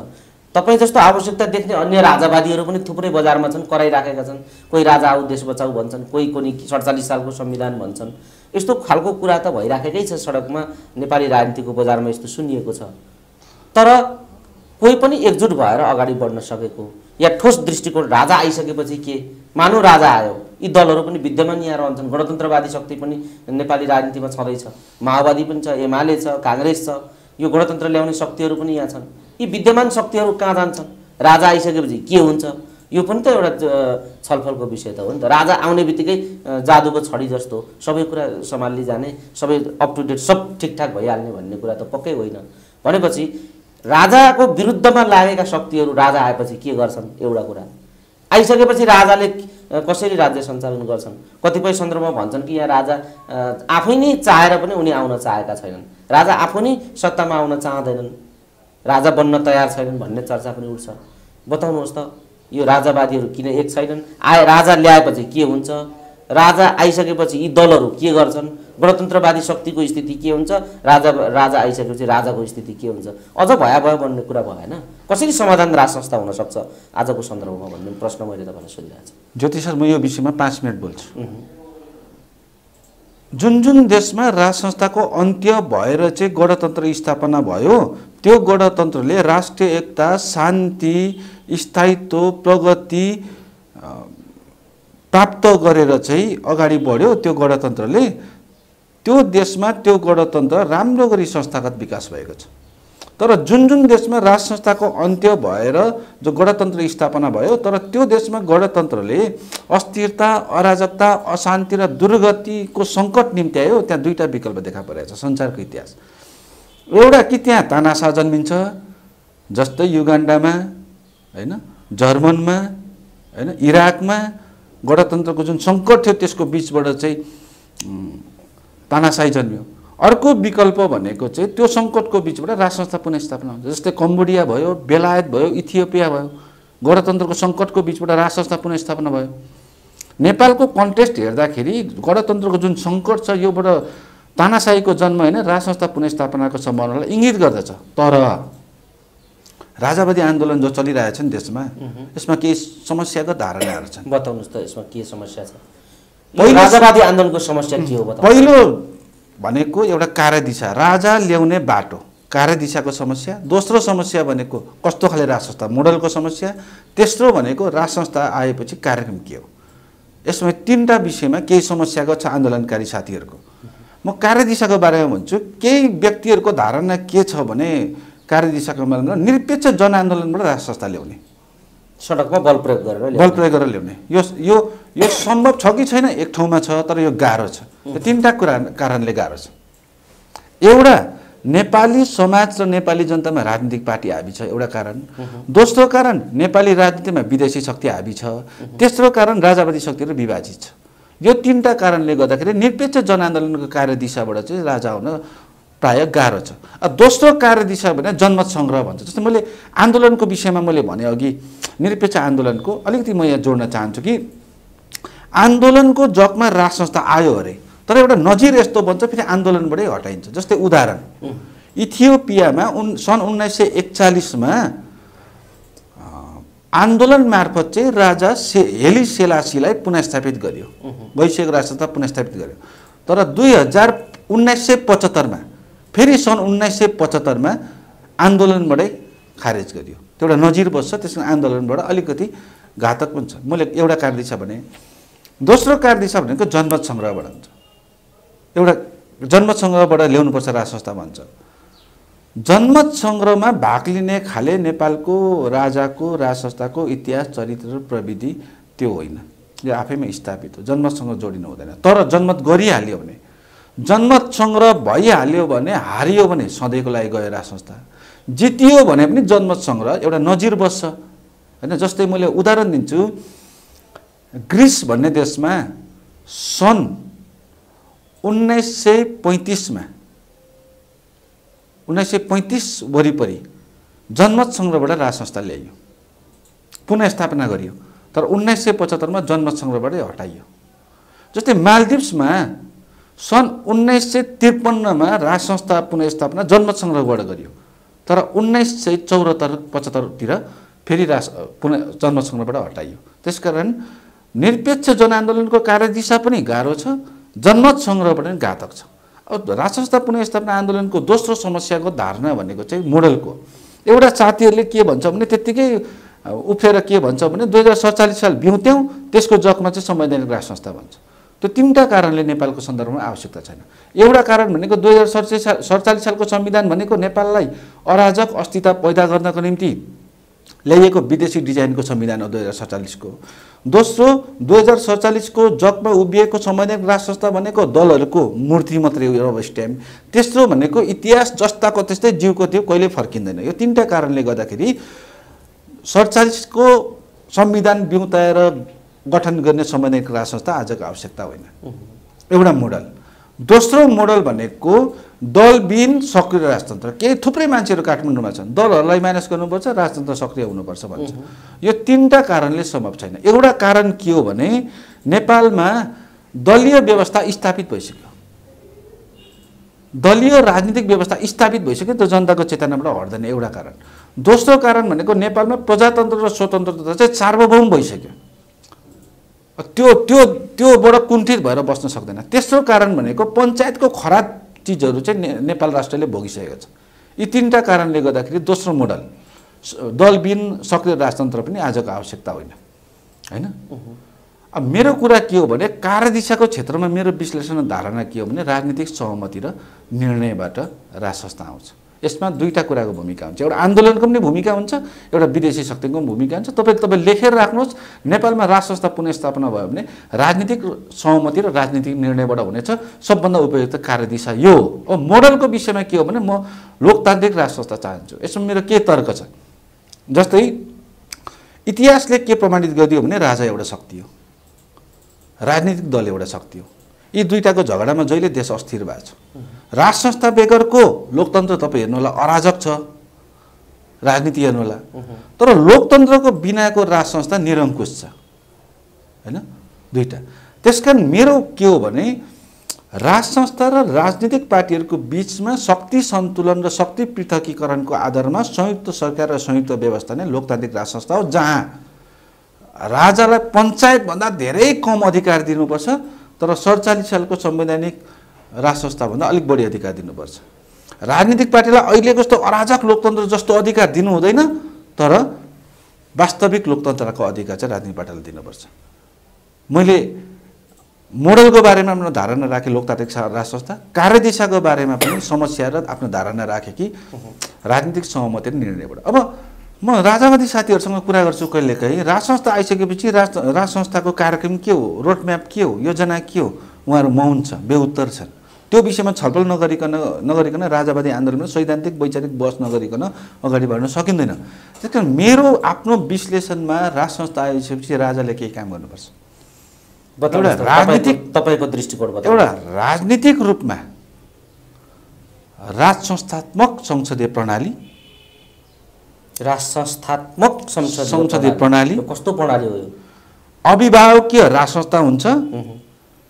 तपाईँ जस्तो आवश्यकता देख्ने अन्य राजावादीहरू पनि थुप्रै बजारमा छन्, कराइराखेका छन्। कोही राजा आऊ देश बचाऊ भन्छन्, कोही 47 सालको संविधान भन्छन्। यस्तो खालको कुरा त भइराखेकै छ सडकमा, नेपाली राजनीतिको बजारमा यस्तो सुनिएको छ। तर कोही पनि एकजुट भएर अगाडि बढ्न सकेको या ठोस दृष्टिकोण राजा आइसकेपछि के मानौ राजा आयो, यी दलहरू पनि विद्यमान यहाँ रहन्छन्। गणतन्त्रवादी शक्ति पनि नेपाली राजनीतिमा छँदैछ, माओवादी पनि छ, एमाले छ, काङ्ग्रेस छ, यो गणतन्त्र ल्याउने शक्तिहरू पनि यहाँ छन्। यी विद्यमान शक्तिहरू कहाँ जान्छन्? राजा आइसकेपछि के हुन्छ? यो पनि त एउटा छलफलको विषय त हो नि त। राजा आउने बित्तिकै जादुको छडी जस्तो सबै कुरा सम्हाल्दै जाने, सबै अप टु डेट, सब ठिकठाक भइहाल्ने भन्ने कुरा त पक्कै होइन। भनेपछि राजाको विरुद्धमा लागेका शक्तिहरू राजा आएपछि के गर्छन्? एउटा कुरा आइसकेपछि राजाले कसरी राज्य सञ्चालन गर्छन्? कतिपय सन्दर्भमा भन्छन् कि यहाँ राजा आफै नै चाहेर पनि उनी आउन चाहेका छैनन्, राजा आफू नै सत्तामा आउन चाहँदैनन्, राजा बन्न तयार छैनन् भन्ने चर्चा पनि उठ्छ। बताउनुहोस् त, यो राजावादीहरू किन एक छैनन्, राजा ल्याएपछि के हुन्छ, राजा आइसकेपछि यी दलहरू के गर्छन्, गणतन्त्रवादी शक्तिको स्थिति के हुन्छ, राजा आइसकेपछि राजाको स्थिति के हुन्छ, अझ भयावह भन्ने कुरा भएन। कसरी समाधान राज संस्था हुन सक्छ आजको सन्दर्भमा भन्ने प्रश्न मैले तपाईँलाई सोधिरहेको छु। ज्योति सर, म यो विषयमा 5 मिनट बोल्छु। जुन देशमा राज संस्थाको अन्त्य भएर चाहिँ गणतन्त्र स्थापना भयो, त्यो गणतन्त्रले राष्ट्रिय एकता, शान्ति, स्थायित्व, प्रगति प्राप्त गरेर चाहिँ अगाडि बढ्यो। त्यो गणतन्त्रले त्यो देशमा त्यो गणतन्त्र राम्रो गरी संस्थागत विकास भएको छ। तर जुन देशमा राज संस्थाको अन्त्य भएर जो गणतन्त्र स्थापना भयो, तर त्यो देशमा गणतन्त्रले अस्थिरता, अराजकता, अशान्ति र दुर्गतिको सङ्कट निम्त्यायो। त्यहाँ दुईटा विकल्प देखा परेको छ संसारको इतिहास। एउटा कि त्यहाँ तानासा जन्मिन्छ, जस्तै युगान्डामा हैन, जर्मनमा हैन, इराकमा गणतन्त्रको जुन सङ्कट थियो त्यसको बीचबाट चाहिँ तानाशाही जन्मियो। अर्को विकल्प भनेको चाहिँ त्यो सङ्कटको बीचबाट राज संस्था पुनर्स्थापना हुन्छ। जस्तै कम्बोडिया भयो, बेलायत भयो, इथियोपिया भयो, गणतन्त्रको सङ्कटको बीचबाट राज संस्था पुनर्स्थापना भयो। नेपालको कन्टेक्स्ट हेर्दाखेरि गणतन्त्रको जुन सङ्कट छ योबाट तानाशाहीको जन्म होइन, राज संस्था पुनर्स्थापनाको सम्भावनालाई इङ्गित गर्दछ। तर राजावादी आन्दोलन जो चलिरहेछ नि देशमा, यसमा केही समस्यागत धारणाहरू छन्। बताउनुहोस् त, यसमा के समस्या छ? राजावादी आन्दोलनको समस्या के हो? पहिलो भनेको एउटा कार्यदिशा, राजा ल्याउने बाटो, कार्यदिशाको समस्या। दोस्रो समस्या भनेको कस्तो खाले राज संस्था, मोडलको समस्या। तेस्रो भनेको राज संस्था आएपछि कार्यक्रम के हो। यसमा तीनटा विषयमा केही समस्यागत छ आन्दोलनकारी साथीहरूको। म कार्यदिशाको बारेमा भन्छु। केही व्यक्तिहरूको धारणा के छ भने कार्यदिशाको मतलब निरपेक्ष जनआन्दोलनबाट राज संस्था ल्याउने, सडकमा बल प्रयोग गरेर ल्याउने। यो सम्भव छ कि छैन? एक ठाउँमा छ, तर यो गाह्रो छ। यो तीनटा कारणले गाह्रो छ। एउटा, नेपाली समाज र नेपाली जनतामा राजनीतिक पार्टी हाबी छ, एउटा कारण। दोस्रो कारण, नेपाली राजनीतिमा विदेशी शक्ति हाबी छ। तेस्रो कारण, राजावादी शक्तिहरू विभाजित छ। यो तीनटा कारणले गर्दाखेरि निरपेक्ष जनआन्दोलनको कार्यदिशाबाट चाहिँ राजा हुन प्राय गाह्रो छ। दोस्रो कार्यदिशा भने जनमत सङ्ग्रह भन्छ। जस्तै मैले आन्दोलनको विषयमा मैले भने अघि निरपेक्ष आन्दोलनको अलिकति म यहाँ जोड्न चाहन्छु कि आन्दोलनको जगमा राज संस्था आयो अरे, तर एउटा नजिर यस्तो बन्छ फेरि आन्दोलनबाटै हटाइन्छ। जस्तै उदाहरण, इथियोपियामा सन् 1941मा आन्दोलन मार्फत चाहिँ राजा हेली सेलासीलाई पुनर्स्थापित गरियो, वैश्विक राज संस्था पुनर्स्थापित गर्यो। तर 1975मा फेरि सन् 1975मा आन्दोलनबाटै खारेज गरियो। त्यो एउटा नजिर बस्छ। त्यसको आन्दोलनबाट अलिकति घातक पनि छ। मैले एउटा कार्यदिशा भने। दोस्रो कार्यदिशा भनेको जनमत सङ्ग्रहबाट हुन्छ। एउटा जनमत सङ्ग्रहबाट ल्याउनुपर्छ राज संस्था भन्छ। जनमत सङ्ग्रहमा भाग लिने खाले नेपालको राजाको राज संस्थाको इतिहास, चरित्र र प्रविधि त्यो होइन। यो आफैमा स्थापित हो। जनमत सङ्ग्रह जोडिनु हुँदैन। तर जनमत गरिहाल्यो भने, जनमत सङ्ग्रह भइहाल्यो भने, हारियो भने सधैँको लागि गयो राज संस्था। जितियो भने पनि जनमत सङ्ग्रह एउटा नजिर बस्छ होइन। जस्तै मैले उदाहरण दिन्छु, ग्रिस भन्ने देशमा सन् 1935मा 1935 वरिपरि जनमत सङ्ग्रहबाट राज संस्था ल्याइयो, पुनर्स्थापना गरियो। तर 1975मा जनमत सङ्ग्रहबाटै हटाइयो। जस्तै मालदिप्समा सन् 1953मा राज संस्था पुनर्स्थापना जनमत सङ्ग्रहबाट गरियो। तर 1974-75तिर फेरि जनमत सङ्ग्रहबाट हटाइयो। त्यसकारण निरपेक्ष जनआन्दोलनको कार्यदिशा पनि गाह्रो छ, जनमत सङ्ग्रहबाट पनि घातक छ। अब राज संस्था पुनर्स्थापना आन्दोलनको दोस्रो समस्याको धारणा भनेको चाहिँ मोडलको। एउटा साथीहरूले के भन्छ भने त्यत्तिकै उफ्रेर के भन्छ भने 2047 साल बिउत्यौँ, त्यसको जगमा चाहिँ संवैधानिक राज संस्था भन्छ। त्यो तीनटा कारणले नेपालको सन्दर्भमा आवश्यकता छैन। एउटा कारण भनेको 2047 सालको संविधान भनेको नेपाललाई अराजक अस्थिरता पैदा गर्नको निम्ति ल्याइएको विदेशी डिजाइनको संविधान हो 2047 को। दोस्रो, 2047 को जगमा उभिएको संवैधानिक राज संस्था भनेको दलहरूको मूर्ति मात्रै हो, रबर स्ट्याम्प। तेस्रो भनेको इतिहास जस्ताको त्यस्तै जिउको थियो, कहिले फर्किँदैन। यो तीनटा कारणले गर्दाखेरि 47 को संविधान बिउताएर गठन गर्ने संवैधानिक राज संस्था आजको आवश्यकता होइन। एउटा मोडल। दोस्रो मोडल भनेको दलविहीन सक्रिय राजतन्त्र। केही थुप्रै मान्छेहरू काठमाडौँमा छन्, दलहरूलाई म्यानेज गर्नुपर्छ, राजतन्त्र सक्रिय हुनुपर्छ भन्छ। यो तीनटा कारणले सम्भव छैन। एउटा कारण के हो भने नेपालमा दलीय व्यवस्था स्थापित भइसक्यो, दलीय राजनीतिक व्यवस्था स्थापित भइसक्यो, त्यो जनताको चेतनाबाट हट्दैन, एउटा कारण। दोस्रो कारण भनेको नेपालमा प्रजातन्त्र र स्वतन्त्रता चाहिँ सार्वभौम भइसक्यो, त्योबाट कुण्ठित भएर बस्न सक्दैन। तेस्रो कारण भनेको पञ्चायतको खराब चिजहरू चाहिँ नेपाल राष्ट्रले भोगिसकेको छ। यी तीनटा कारणले गर्दाखेरि दोस्रो मोडल दलविहीन सक्रिय राजतन्त्र पनि आजको आवश्यकता होइन, होइन। अब मेरो कुरा के हो भने कार्यदिशाको क्षेत्रमा मेरो विश्लेषण धारणा के हो भने राजनीतिक सहमति र निर्णयबाट राज संस्था आउँछ। यसमा दुईटा कुराको भूमिका हुन्छ, एउटा आन्दोलनको पनि भूमिका हुन्छ, एउटा विदेशी शक्तिको पनि भूमिका हुन्छ। तपाईँ लेखेर राख्नुहोस्, नेपालमा राज संस्था पुनर्स्थापना भयो भने राजनीतिक सहमति र राजनीतिक निर्णयबाट हुनेछ सबभन्दा उपयुक्त कार्यदिशा यो हो। अब मोडलको विषयमा के हो भने म लोकतान्त्रिक राज संस्था चाहन्छु। यसमा मेरो के तर्क छ, जस्तै इतिहासले के प्रमाणित गरिदियो भने राजा एउटा शक्ति हो, राजनीतिक दल एउटा शक्ति हो। यी दुईटाको झगडामा जहिले देश अस्थिर भएको छ। राज संस्था बेगरको लोकतन्त्र तपाईँ हेर्नु होला अराजक छ, राजनीति हेर्नु होला, तर लोकतन्त्रको बिनाको राज संस्था निरङ्कुश छ, होइन, दुईटा। त्यसकारण मेरो के हो भने राज संस्था र राजनीतिक पार्टीहरूको बिचमा शक्ति सन्तुलन र शक्ति पृथकीकरणको आधारमा संयुक्त सरकार र संयुक्त व्यवस्था नै लोकतान्त्रिक राज संस्था हो, जहाँ राजालाई पञ्चायतभन्दा धेरै कम अधिकार दिनुपर्छ, तर 47 सालको संवैधानिक राज संस्थाभन्दा अलिक बढी अधिकार दिनुपर्छ। राजनीतिक पार्टीलाई अहिलेको जस्तो अराजक लोकतन्त्र जस्तो अधिकार दिनु हुँदैन, तर वास्तविक लोकतन्त्रको अधिकार चाहिँ राजनीतिक पार्टीलाई दिनुपर्छ। मैले मोडलको बारेमा आफ्नो धारणा राखेँ लोकतान्त्रिक राज संस्था, कार्यदिशाको बारेमा पनि समस्या र आफ्नो धारणा राखेँ कि राजनीतिक सहमति र निर्णयबाट। अब म राजावादी साथीहरूसँग कुरा गर्छु कहिलेकाहीँ, राज संस्था आइसकेपछि राज संस्थाको कार्यक्रम के हो, रोडम्याप के हो, योजना के हो, उहाँहरू मौन छ, बेउत्तर छन्। त्यो विषयमा छलफल नगरिकन राजावादी आन्दोलनमा सैद्धान्तिक वैचारिक बहस नगरिकन अगाडि बढ्न सकिँदैन। त्यसकारण मेरो आफ्नो विश्लेषणमा राज संस्था आइसकेपछि राजाले केही काम गर्नुपर्छ। एउटा राजनीतिक तपाईँको दृष्टिकोणबाट एउटा राजनीतिक रूपमा राज संस्थात्मक संसदीय प्रणाली, राज संस्थात्मक संसदीय प्रणाली कस्तो प्रणाली हो? अभिभावकीय राज संस्था हुन्छ,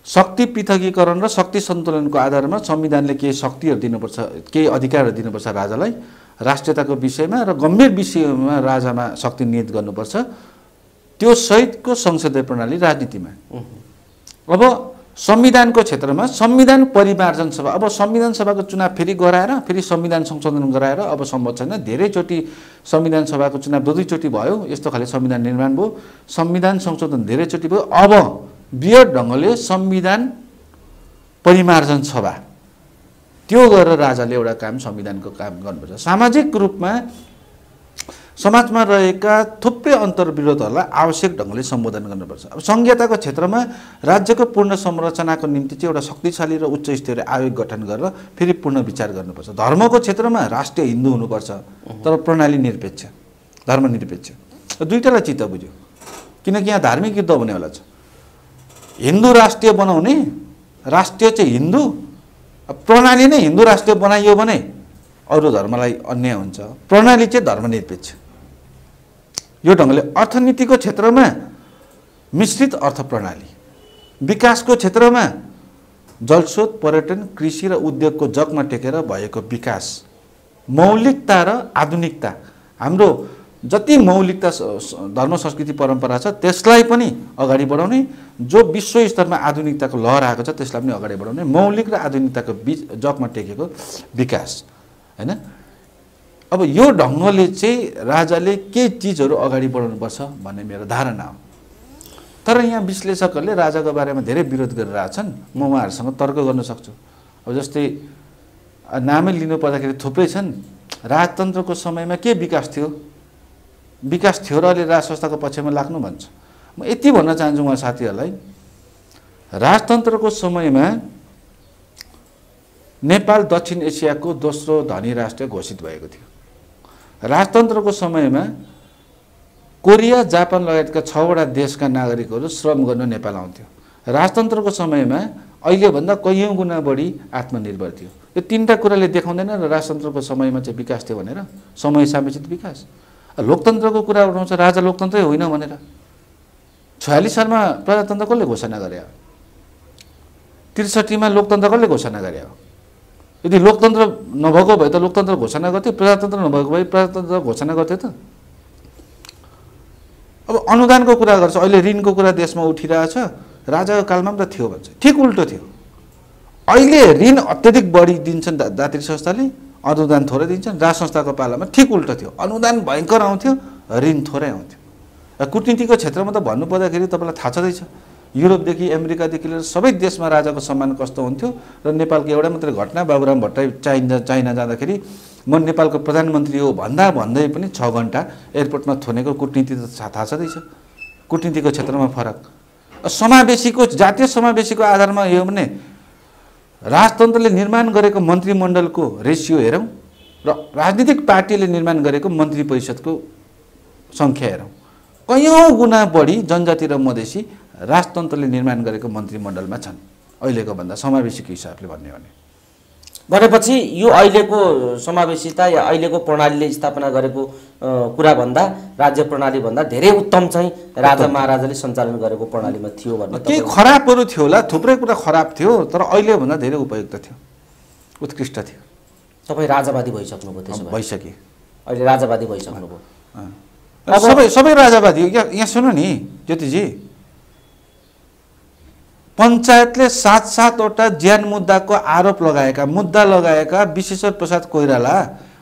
शक्ति पृथकीकरण र शक्ति सन्तुलनको आधारमा संविधानले केही शक्तिहरू दिनुपर्छ, केही अधिकारहरू दिनुपर्छ राजालाई राष्ट्रियताको विषयमा, र गम्भीर विषयमा राजामा शक्ति निहित गर्नुपर्छ। त्यो सहितको संसदीय प्रणाली राजनीतिमा। अब संविधानको क्षेत्रमा संविधान परिमार्जन सभा, अब संविधान सभाको चुनाव फेरि गराएर फेरि संविधान संशोधन गराएर अब सम्भव छैन, धेरैचोटि संविधान सभाको चुनाव दुईचोटि भयो, यस्तो खाले संविधान निर्माण भयो, संविधान संशोधन धेरैचोटि भयो। अब बृहत ढङ्गले संविधान परिमार्जन सभा त्यो गरेर राजाले एउटा काम संविधानको काम गर्नुपर्छ। सामाजिक रूपमा समाजमा रहेका थुप्रै अन्तर्विरोधहरूलाई आवश्यक ढङ्गले सम्बोधन गर्नुपर्छ। अब संघीयताको क्षेत्रमा राज्यको पूर्ण संरचनाको निम्ति चाहिँ एउटा शक्तिशाली र उच्च स्तरीय आयोग गठन गरेर फेरि पुनः विचार गर्नुपर्छ। धर्मको क्षेत्रमा राष्ट्रिय हिन्दू हुनुपर्छ, तर प्रणाली निरपेक्ष, धर्मनिरपेक्ष। दुईटालाई चित्त बुझ्यो, किनकि यहाँ धार्मिक युद्ध हुने होला छ। हिन्दू राष्ट्रिय बनाउने, राष्ट्रिय चाहिँ हिन्दू, प्रणाली नै हिन्दू राष्ट्रिय बनाइयो भने अरू धर्मलाई अन्याय हुन्छ। प्रणाली चाहिँ धर्मनिरपेक्ष। यो ढङ्गले अर्थनीतिको क्षेत्रमा मिश्रित अर्थ प्रणाली, विकासको क्षेत्रमा जलस्रोत, पर्यटन, कृषि र उद्योगको जगमा टेकेर भएको विकास, मौलिकता र आधुनिकता, हाम्रो जति मौलिकता धर्म संस्कृति परम्परा छ त्यसलाई पनि अगाडि बढाउने, जो विश्व स्तरमा आधुनिकताको लहर आएको छ त्यसलाई पनि अगाडि बढाउने, मौलिक र आधुनिकताको बीच जगमा टेकेको विकास, हैन। अब यो ढङ्गले चाहिँ राजाले के चिजहरू अगाडि बढाउनुपर्छ भन्ने मेरो धारणा हो। तर यहाँ विश्लेषकहरूले राजाको बारेमा धेरै विरोध गरिरहेछन्, म उहाँहरूसँग तर्क गर्न सक्छु। अब जस्तै नामै लिनु पर्दाखेरि थुप्रै छन्। राजतन्त्रको समयमा के विकास थियो, विकास थियो र अहिले राज संस्थाको पक्षमा लाग्नु भन्छ। म यति भन्न चाहन्छु उहाँ साथीहरूलाई, राजतन्त्रको समयमा नेपाल दक्षिण एसियाको दोस्रो धनी राष्ट्र घोषित भएको थियो। राजतन्त्रको समयमा कोरिया, जापान लगायतका 6वटा देशका नागरिकहरू श्रम गर्न नेपाल आउँथ्यो। राजतन्त्रको समयमा अहिलेभन्दा कैयौँ गुणा बढी आत्मनिर्भर थियो। यो तीनटा कुराले देखाउँदैन र राजतन्त्रको समयमा चाहिँ विकास थियो भनेर, समय सापेक्षित विकास। लोकतन्त्रको कुरा उठाउँछ राजा लोकतन्त्रै होइन भनेर। 46 सालमा प्रजातन्त्र कसले घोषणा गरे? 63 मा लोकतन्त्र कसले घोषणा गरे? यदि लोकतन्त्र नभएको भए त लोकतन्त्र घोषणा गर्थे, प्रजातन्त्र नभएको भए प्रजातन्त्र घोषणा गर्थे त। अब अनुदानको कुरा गर्छ, अहिले ऋणको कुरा देशमा उठिरहेछ, राजाको कालमा पनि त थियो भन्छ। ठिक उल्टो थियो। अहिले ऋण अत्यधिक बढी दिन्छन् दात्री संस्थाले, अनुदान थोरै दिन्छन्। राज संस्थाको पालामा ठिक उल्टो थियो, अनुदान भयङ्कर आउँथ्यो, ऋण थोरै आउँथ्यो। कूटनीतिको क्षेत्रमा त भन्नुपर्दाखेरि तपाईँलाई थाहा छँदैछ, युरोपदेखि अमेरिकादेखि लिएर सबै देशमा राजाको सम्मान कस्तो हुन्थ्यो। र नेपालको एउटा मात्रै घटना, बाबुराम भट्टराई चाइना जाँदाखेरि म नेपालको प्रधानमन्त्री हो भन्दै पनि 6 घन्टा एयरपोर्टमा थुनेको कूटनीति त थाहा छँदैछ। कूटनीतिको क्षेत्रमा फरक। समावेशीको, जातीय समावेशीको आधारमा यो भने राजतन्त्रले निर्माण गरेको मन्त्रीमण्डलको रेसियो हेरौँ र राजनीतिक पार्टीले निर्माण गरेको मन्त्री परिषदको सङ्ख्या हेरौँ, कयौँ गुणा बढी जनजाति र मधेसी राजतन्त्रले निर्माण गरेको मन्त्रीमण्डलमा छन् अहिलेको भन्दा, समावेशीको हिसाबले भन्ने हो भनेपछि यो अहिलेको समावेशिता या अहिलेको प्रणालीले स्थापना गरेको कुरा भन्दा, राज्य प्रणाली भन्दा धेरै उत्तम चाहिँ राजा महाराजाले सञ्चालन गरेको प्रणालीमा थियो भन्ने। केही खराबहरू थियो होला, थुप्रै कुरा खराब थियो, तर अहिले भन्दा धेरै उपयुक्त थियो, उत्कृष्ट थियो। तपाईँ राजावादी भइसक्नुभयो त्यसो भए? भइसके, अहिले राजावादी भइसक्नुभयो। सबै राजावादी। यहाँ सुन्नु नि ज्योतिजी, पञ्चायतले 7-7वटा ज्यान मुद्दाको आरोप मुद्दा लगाएका विश्वेश्वर प्रसाद कोइराला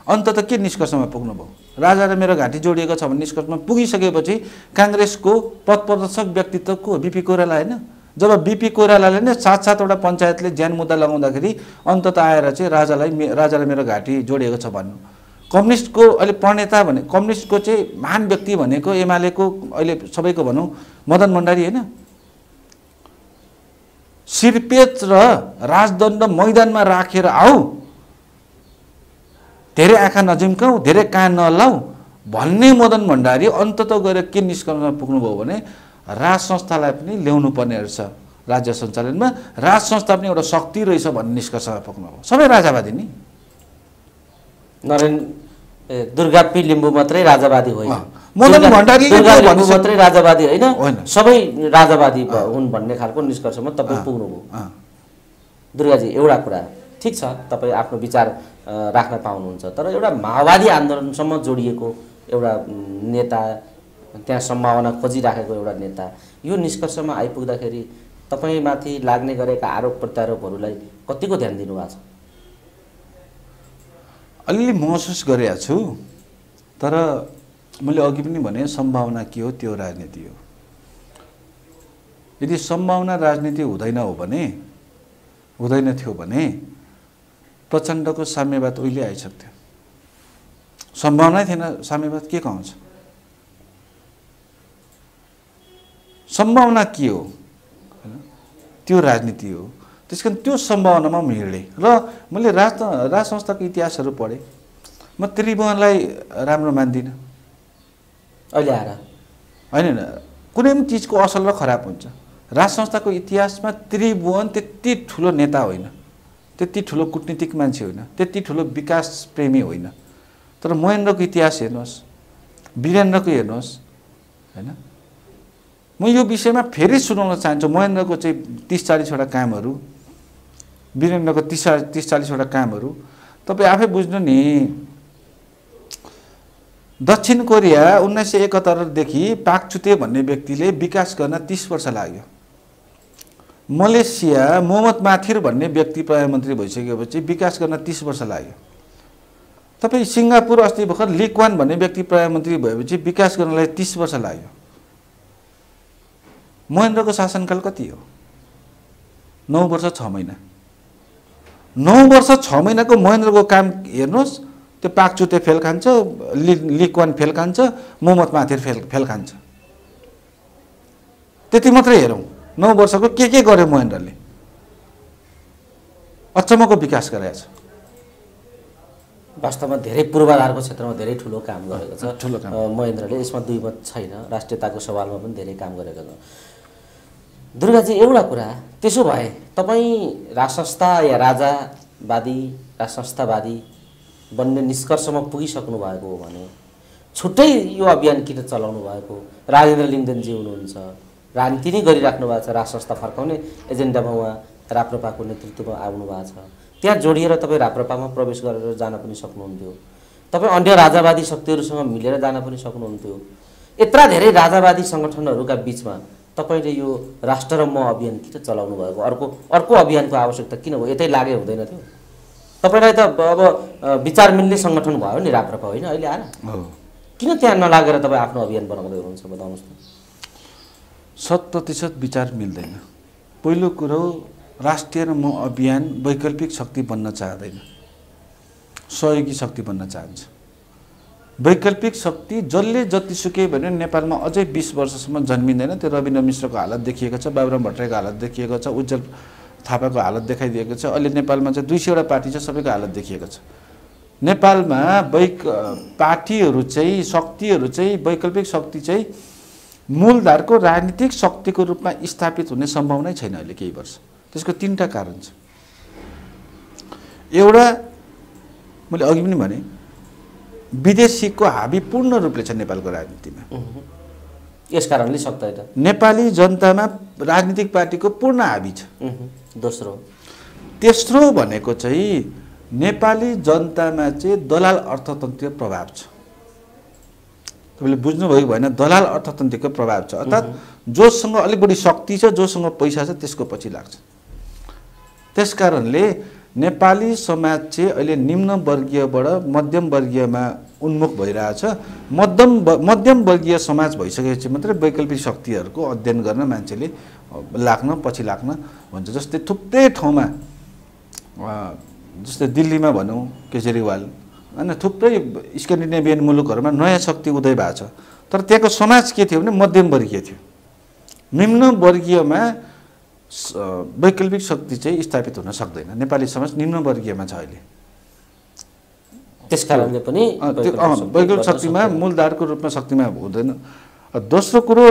अन्तत के निष्कर्षमा पुग्नुभयो? राजा र मेरो घाँटी जोडिएको छ भन्ने निष्कर्षमा पुगिसकेपछि काङ्ग्रेसको पथप्रदर्शक व्यक्तित्व को? बिपी कोइराला होइन? जब बिपी कोइरालाले नै 7-7वटा पञ्चायतले ज्यान मुद्दा लगाउँदाखेरि अन्तत आएर चाहिँ राजा र मेरो घाँटी जोडिएको छ भन्नु। कम्युनिस्टको अहिले प्रणेता भने, कम्युनिस्टको चाहिँ महान व्यक्ति भनेको एमालेको अहिले सबैको भनौँ मदन भण्डारी होइन? सिरपेच र राजदण्ड मैदानमा राखेर आऊ, धेरै आँखा नजिम्काऊ, धेरै कान नलाऊ भन्ने मदन भण्डारी अन्तत गएर के निष्कर्षमा पुग्नुभयो भने राज संस्थालाई पनि ल्याउनु पर्ने रहेछ राज्य सञ्चालनमा, राज संस्था पनि एउटा शक्ति रहेछ भन्ने निष्कर्षमा पुग्नुभयो। सबै राजावादी नि। दुर्गा पी लिम्बू मात्रै राजावादी होइन, मदन भण्डारीले मात्रै राजावादी होइन, सबै राजावादी हुन् भन्ने खालको निष्कर्षमा तपाईँ पुग्नुभयो। दुर्गाजी, एउटा कुरा ठिक छ, तपाईँ आफ्नो विचार राख्न पाउनुहुन्छ, तर एउटा माओवादी आन्दोलनसम्म जोडिएको एउटा नेता, त्यहाँ सम्भावना खोजिराखेको एउटा नेता यो निष्कर्षमा आइपुग्दाखेरि तपाईँमाथि लाग्ने गरेका आरोप प्रत्यारोपहरूलाई कतिको ध्यान दिनुभएको छ? अलिअलि महसुस गरेको छु, तर मैले अघि पनि भने सम्भावना के हो त्यो राजनीति हो। यदि सम्भावना राजनीति हुँदैन थियो भने प्रचण्डको साम्यवाद उहिले आइसक्थ्यो। सम्भावनै थिएन, साम्यवाद के आउँछ? सम्भावना के हो? त्यो राजनीति हो। त्यसकारण त्यो सम्भावनामा हिँडेँ र मैले राज संस्थाको इतिहासहरू पढेँ। म त्रिभुवनलाई राम्रो मान्दिनँ अहिले आएर, होइन? कुनै पनि चिजको असल र खराब हुन्छ। राज संस्थाको इतिहासमा त्रिभुवन त्यति ठुलो नेता होइन, त्यति ठुलो कूटनीतिक मान्छे होइन, त्यति ठुलो विकास प्रेमी होइन। तर महेन्द्रको इतिहास हेर्नुहोस्, वीरेन्द्रको हेर्नुहोस्, होइन? म यो विषयमा फेरि सुनाउन चाहन्छु। महेन्द्रको चाहिँ 30-40वटा कामहरू, वीरेन्द्रको 30-40वटा कामहरू तपाईँ आफै बुझ्नु नि। दक्षिण कोरिया 1971देखि पाकचुते भन्ने व्यक्तिले विकास गर्न 30 वर्ष लाग्यो। मलेसिया मोहम्मद माथिर भन्ने व्यक्ति प्रधानमन्त्री भइसकेपछि विकास गर्न 30 वर्ष लाग्यो। तपाईँ सिङ्गापुर अस्ति भर्खर ली क्वान भन्ने व्यक्ति प्रधानमन्त्री भएपछि विकास गर्नलाई 30 वर्ष लाग्यो। महेन्द्रको शासनकाल कति हो? 9 वर्ष 6 महिना। 9 वर्ष 6 महिनाको महेन्द्रको काम हेर्नुहोस्। त्यो पाकचुते फेल खान्छ, ली क्वान फेल खान्छ, मोहम्मद माथिर फेल खान्छ। त्यति मात्रै हेरौँ। 9 वर्षको के गर्यो महेन्द्रले? अचम्मको विकास गरेको छ। वास्तवमा धेरै पूर्वाधारको क्षेत्रमा धेरै ठुलो काम गरेको छ ठुलो काम महेन्द्रले। यसमा दुई मत छैन। राष्ट्रियताको सवालमा पनि धेरै काम गरेको छ। दुर्गाजी, एउटा कुरा, त्यसो भए तपाईँ राज संस्था या राजा राष्ट्रवादी संस्थावादी बन्ने निष्कर्षमा पुगिसक्नु भएको हो भने छुट्टै यो अभियान किन चलाउनु भएको? राजेन्द्र लिङ्गदेनजी हुनुहुन्छ, राजनीति नै गरिराख्नु भएको छ, राष्ट्र संस्था फर्काउने एजेन्डामा उहाँ राप्रपाको नेतृत्वमा आउनु भएको छ। त्यहाँ जोडिएर तपाईँ राप्रपामा प्रवेश गरेर जान पनि सक्नुहुन्थ्यो, तपाईँ अन्य राजावादी शक्तिहरूसँग मिलेर जान पनि सक्नुहुन्थ्यो। यत्रा धेरै राजावादी सङ्गठनहरूका बिचमा तपाईँले यो राष्ट्र र म अभियान किन चलाउनु भएको? अर्को अभियानको आवश्यकता किन भयो? यतै लागे हुँदैन थियो? तपाईँलाई त अब विचार मिल्ने सङ्गठन भयो नि राप्रपा, होइन? अहिले आएर किन त्यहाँ नलागेर तपाईँ आफ्नो अभियान बनाउँदै हुनुहुन्छ? बताउनुहोस् त। 100% विचार मिल्दैन। पहिलो कुरो, राष्ट्रिय र म अभियान वैकल्पिक शक्ति बन्न चाहँदैन, सहयोगी शक्ति बन्न चाहन्छ। वैकल्पिक शक्ति जसले जतिसुकै भन्यो नेपालमा अझै 20 वर्षसम्म जन्मिँदैन। त्यो रविन्द्र मिश्रको हालत देखिएको छ, बाबुराम भट्टराईको हालत देखिएको छ, उज्जवल थापाको हालत देखाइदिएको छ। अहिले नेपालमा चाहिँ 200वटा पार्टी छ, सबैको हालत देखिएको छ। नेपालमा पार्टीहरू चाहिँ, शक्तिहरू चाहिँ, वैकल्पिक शक्ति चाहिँ मूलधारको राजनीतिक शक्तिको रूपमा स्थापित हुने सम्भावना छैन अहिले केही वर्ष। त्यसको 3टा कारण छ। एउटा, मैले अघि पनि भने, विदेशीको हाबी पूर्ण रूपले छ नेपालको राजनीतिमा। यस कारणले सक्दैन। नेपाली जनतामा राजनीतिक पार्टीको पूर्ण हाबी छ। तेस्रो भनेको चाहिँ नेपाली जनतामा चाहिँ दलाल अर्थतन्त्रीय प्रभाव छ। तपाईँले बुझ्नुभएको भएन, दलाल अर्थतन्त्रको प्रभाव छ। अर्थात् जोसँग अलिक बढी शक्ति छ, जोसँग पैसा छ, त्यसको पछि लाग्छ। त्यसकारणले नेपाली समाज चाहिँ अहिले निम्न वर्गीयबाट मध्यम वर्गीयमा उन्मुख भइरहेछ। मध्यम वर्गीय समाज भइसकेपछि मात्रै वैकल्पिक शक्तिहरूको अध्ययन गर्न मान्छेले पछि लाग्न भन्छ। जस्तै थुप्रै ठाउँमा, जस्तै दिल्लीमा भनौँ केजरीवाल, होइन, थुप्रै स्क्यान्डिनेभियन मुलुकहरूमा नयाँ शक्ति उदय भएको छ। तर त्यहाँको समाज के थियो भने मध्यम वर्गीय थियो। निम्न वर्गीयमा वैकल्पिक शक्ति चाहिँ स्थापित हुन सक्दैन। नेपाली समाज निम्न वर्गीयमा छ अहिले। त्यसकारणले पनि वैकल्पिक शक्तिमा मूलधारको रूपमा शक्तिमा हुँदैन। दोस्रो कुरो,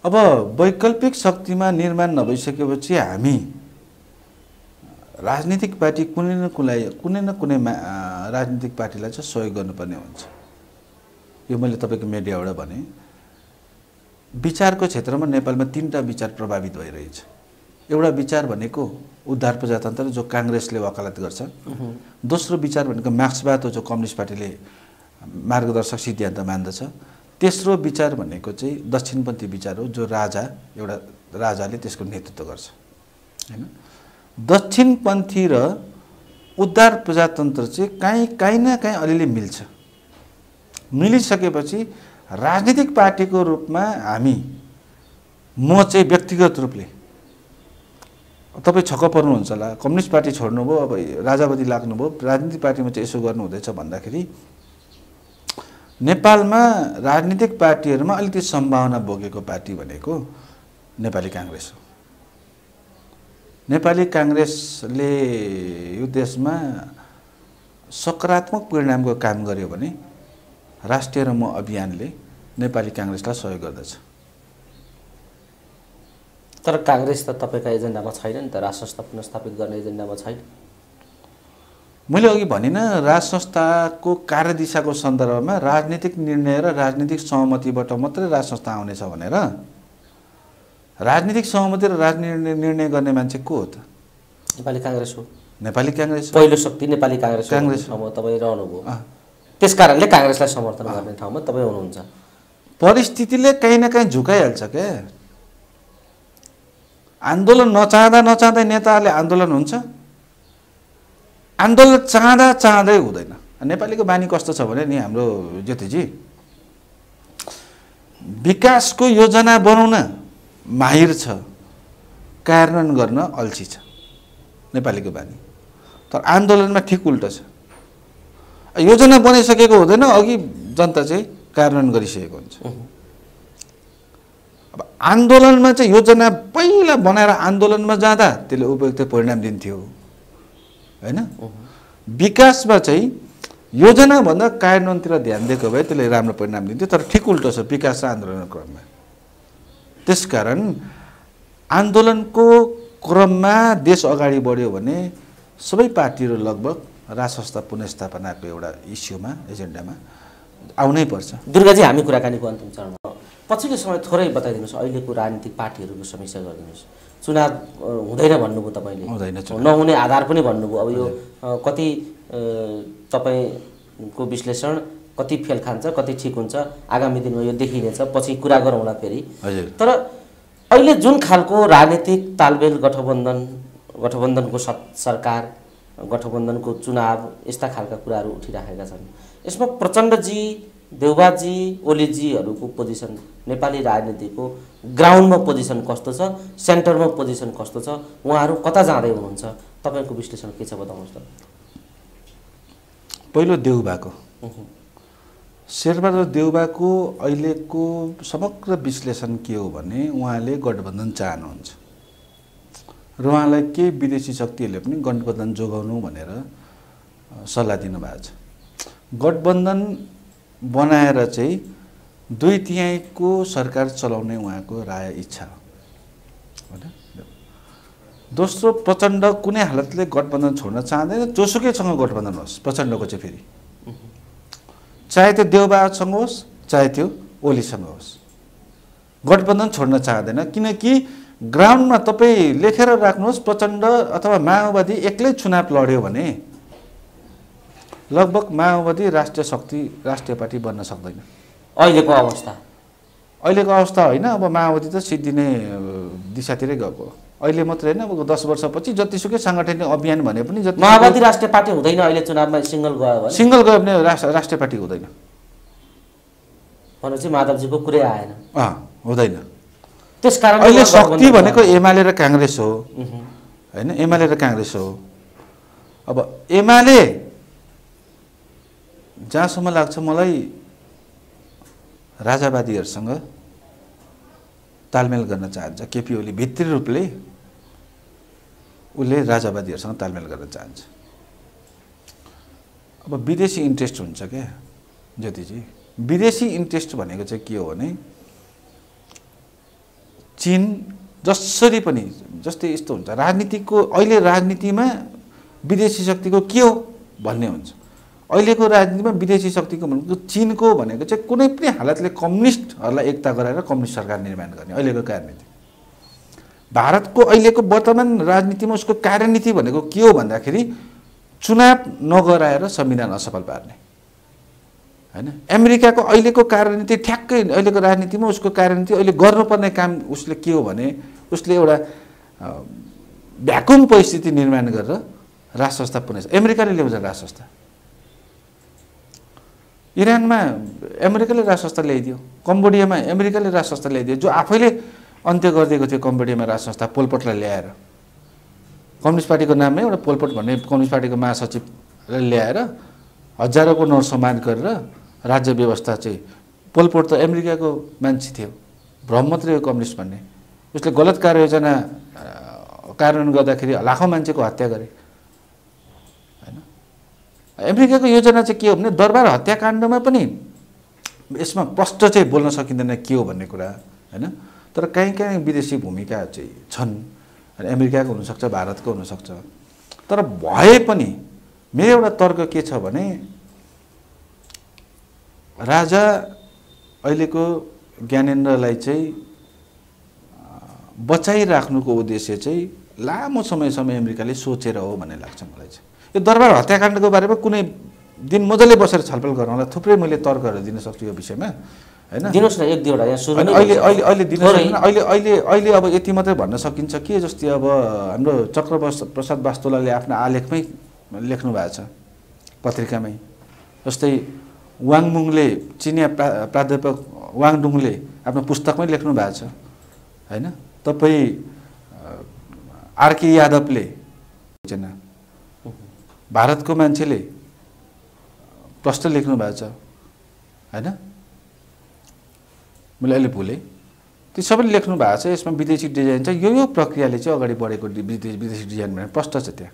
अब वैकल्पिक शक्तिमा निर्माण नभइसकेपछि हामी राजनीतिक पार्टी कुनै न कुनै राजनीतिक पार्टीलाई चाहिँ सहयोग गर्नुपर्ने हुन्छ। यो मैले तपाईँको मिडियाबाट भने। विचारको क्षेत्रमा नेपालमा 3टा विचार प्रभावित भइरहेछ। एउटा विचार भनेको उद्धार प्रजातन्त्र, जो काङ्ग्रेसले वकालत गर्छ। दोस्रो विचार भनेको मार्क्सवाद हो, जो कम्युनिस्ट पार्टीले मार्गदर्शक सिद्धान्त मान्दछ। तेस्रो विचार भनेको चाहिँ दक्षिणपन्थी विचार हो, जो एउटा राजाले त्यसको नेतृत्व गर्छ, होइन? दक्षिणपन्थी र उद्धार प्रजातन्त्र चाहिँ काहीँ न काहीँ अलिअलि मिल्छ। मिलिसकेपछि राजनीतिक पार्टीको रूपमा म चाहिँ व्यक्तिगत रूपले, तपाईँ छक्क पर्नुहुन्छ होला, कम्युनिस्ट पार्टी छोड्नुभयो, अब राजावादी लाग्नुभयो, राजनीतिक पार्टीमा चाहिँ यसो गर्नु हुँदैछ भन्दाखेरि नेपालमा राजनीतिक पार्टीहरूमा अलिकति सम्भावना बोकेको पार्टी भनेको नेपाली काङ्ग्रेस हो। नेपाली काङ्ग्रेसले यो देशमा सकारात्मक परिणामको काम गर्यो भने राष्ट्रिय र म अभियानले नेपाली काङ्ग्रेसलाई सहयोग गर्दछ। तर काङ्ग्रेस त तपाईँका एजेन्डामा छैन नि त, राष्ट्र संस्था पुनर्स्थापित गर्ने एजेन्डामा छैन। मैले अघि भनिनँ, राज संस्थाको कार्यदिशाको सन्दर्भमा राजनीतिक निर्णय र राजनीतिक सहमतिबाट मात्रै राज संस्था आउनेछ भनेर। राजनीतिक सहमति र राजनीतिक निर्णय गर्ने मान्छे को हो त? नेपाली काङ्ग्रेस हो। नेपाली काङ्ग्रेस पहिलो शक्ति नेपाली काङ्ग्रेस ठाउँमा तपाईँ रहनुभयो। त्यसकारणले काङ्ग्रेसलाई समर्थन गर्ने ठाउँमा तपाईँ हुनुहुन्छ। परिस्थितिले कहीँ न कहीँ झुकाइहाल्छ क्या। आन्दोलन नचाहँदै नेताहरूले आन्दोलन हुन्छ, आन्दोलन चाहँदै हुँदैन। नेपालीको बानी कस्तो छ भने नि, हाम्रो ज्योतिजी, विकासको योजना बनाउन माहिर छ, कार्यान्वयन गर्न अल्छी छ नेपालीको बानी। तर आन्दोलनमा ठिक उल्टो छ। योजना बनाइसकेको हुँदैन, अघि जनता चाहिँ कार्यान्वयन गरिसकेको हुन्छ। अब आन्दोलनमा चाहिँ योजना पहिला बनाएर आन्दोलनमा जाँदा त्यसले उपयुक्त परिणाम दिन्थ्यो, होइन? विकासमा चाहिँ योजनाभन्दा कार्यान्वयनतिर ध्यान दिएको भए त्यसले राम्रो परिणाम दिन्थ्यो। तर ठिक उल्टो छ विकास र आन्दोलनको क्रममा। त्यसकारण आन्दोलनको क्रममा देश अगाडि बढ्यो भने सबै पार्टीहरू लगभग राजसंस्था पुनर्स्थापनाको एउटा इस्युमा एजेन्डामा आउनै पर्छ। दुर्गाजी, हामी कुराकानीको अन्तिम चरणमा पछिल्लो समय थोरै बताइदिनुहोस्, अहिलेको राजनीतिक पार्टीहरूको समीक्षा गरिदिनुहोस्। चुनाव हुँदैन भन्नुभयो तपाईँले, हुँदैन, नहुने आधार पनि भन्नुभयो। अब यो कति तपाईँको विश्लेषण कति फेल खान्छ, कति ठिक हुन्छ, आगामी दिनमा यो देखिनेछ, पछि कुरा गरौँला फेरि। तर अहिले जुन खालको राजनीतिक तालमेल, गठबन्धनको सरकार, गठबन्धनको चुनाव, यस्ता खालका कुराहरू उठिराखेका छन्, यसमा प्रचण्डजी, देउबाजी, ओलीजीहरूको पोजिसन, नेपाली राजनीतिको ग्राउन्डमा पोजिसन कस्तो छ, सेन्टरमा पोजिसन कस्तो छ, उहाँहरू कता जाँदै हुनुहुन्छ, तपाईँको विश्लेषण के छ बताउनुहोस् त। पहिलो देउबाको शेरबहादुर देउबाको अहिलेको समग्र विश्लेषण के हो भने उहाँले गठबन्धन चाहनुहुन्छ र उहाँलाई केही विदेशी शक्तिहरूले पनि गठबन्धन जोगाउनु भनेर सल्लाह दिनुभएको छ। गठबन्धन बनाएर चाहिँ 2/3 सरकार चलाउने उहाँको राय इच्छा हो। दोस्रो, प्रचण्ड कुनै हालतले गठबन्धन छोड्न चाहँदैन, जोसुकैसँग गठबन्धन होस्। प्रचण्डको चाहिँ फेरि चाहे त्यो देउबासँग होस्, चाहे त्यो ओलीसँग होस्, गठबन्धन छोड्न चाहँदैन। किनकि ग्राउन्डमा तपाईँ लेखेर राख्नुहोस्, प्रचण्ड अथवा माओवादी एक्लै चुनाव लड्यो भने लगभग माओवादी राष्ट्रिय शक्ति, राष्ट्रिय पार्टी बन्न सक्दैन। अहिलेको अवस्था होइन, अब माओवादी त सिद्धिने दिशातिरै गएको। अहिले मात्रै होइन, अब 10 वर्षपछि जतिसुकै साङ्गठनिक अभियान भने पनि माओवादी राष्ट्रिय पार्टी हुँदैन। अहिले चुनावमा सिङ्गल गयो भने राष्ट्रिय पार्टी हुँदैन भनेपछि माधवजीको कुरै आएन। हुँदैन। त्यसकारण अहिले शक्ति भनेको एमाले र काङ्ग्रेस हो होइन, एमाले र काङ्ग्रेस हो। अब एमाले जहाँसम्म लाग्छ मलाई राजावादीहरूसँग तालमेल गर्न चाहन्छ। केपी ओली भित्री रूपले उसले राजावादीहरूसँग तालमेल गर्न चाहन्छ। अब विदेशी इन्ट्रेस्ट हुन्छ क्या ज्योतिजी। विदेशी इन्ट्रेस्ट भनेको चाहिँ के हो भने चीन जसरी पनि, जस्तै यस्तो हुन्छ राजनीतिको, अहिले राजनीतिमा विदेशी शक्तिको के हो भन्ने हुन्छ। अहिलेको राजनीतिमा विदेशी शक्तिको भनेको चीनको भनेको चाहिँ कुनै पनि हालतले कम्युनिस्टहरूलाई एकता गराएर कम्युनिस्ट सरकार निर्माण गर्ने अहिलेको कार्यनीति। भारतको अहिलेको वर्तमान राजनीतिमा उसको कार्यनीति भनेको के हो भन्दाखेरि चुनाव नगराएर संविधान असफल पार्ने होइन। अमेरिकाको अहिलेको कार्यनीति ठ्याक्कै अहिलेको राजनीतिमा उसको कार्यनीति अहिले गर्नुपर्ने काम उसले के हो भने उसले एउटा भ्याकुम परिस्थिति निर्माण गरेर राज संस्था पुनः अमेरिकाले ल्याउँछ राज संस्था। इरानमा अमेरिकाले राज संस्था ल्याइदियो, कम्बोडियामा अमेरिकाले राज संस्था ल्याइदियो, जो आफैले अन्त्य गरिदिएको थियो कम्बोडियामा राज संस्था पोलपोटलाई ल्याएर। कम्युनिस्ट पार्टीको नाममै एउटा पोलपोट भन्ने कम्युनिस्ट पार्टीको महासचिवलाई ल्याएर हजारौँको नरसम्मान गरेर राज्य व्यवस्था चाहिँ, पोलपोट त अमेरिकाको मान्छे थियो, भ्रम मात्रै हो कम्युनिस्ट भन्ने। उसले गलत कार्ययोजना कार्यान्वयन गर्दाखेरि लाखौँ मान्छेको हत्या गरे होइन। अमेरिकाको योजना चाहिँ के हो भने दरबार हत्याकाण्डमा पनि यसमा स्पष्ट चाहिँ बोल्न सकिँदैन के हो भन्ने कुरा होइन। तर कहीँ कहीँ विदेशी भूमिका चाहिँ छन्। अमेरिकाको हुनसक्छ, भारतको हुनसक्छ। तर भए पनि मेरो एउटा तर्क के छ भने राजा अहिलेको ज्ञानेन्द्रलाई चाहिँ बचाइराख्नुको उद्देश्य चाहिँ लामो समयसम्म अमेरिकाले सोचेर हो भन्ने लाग्छ मलाई चाहिँ। यो दरबार हत्याकाण्डको बारेमा कुनै दिन मजाले बसेर छलफल गरौँला। थुप्रै मैले तर्कहरू दिन सक्छु यो विषयमा होइन। दिनुहोस् न एक दुईवटा यहाँ सुरु। अहिले दिन अहिले अब यति मात्रै भन्न सकिन्छ कि जस्तै अब हाम्रो चक्रप्रसाद वास्तुलाले आफ्नो आलेखमै लेख्नु भएको छ पत्रिकामै। जस्तै वाङमुङले, चिनिया प्राध्यापक वाङडुङले आफ्नो पुस्तकमै लेख्नु भएको छ होइन। तपाईँ आरके यादवले, भारतको मान्छेले प्रश्न लेख्नु भएको छ होइन। मैले अहिले भुलेँ, त्यो सबैले लेख्नु भएको छ। यसमा विदेशी डिजाइन छ, यो प्रक्रियाले चाहिँ अगाडि बढेको विदेशी डिजाइन भनेर प्रष्ट छ त्यहाँ।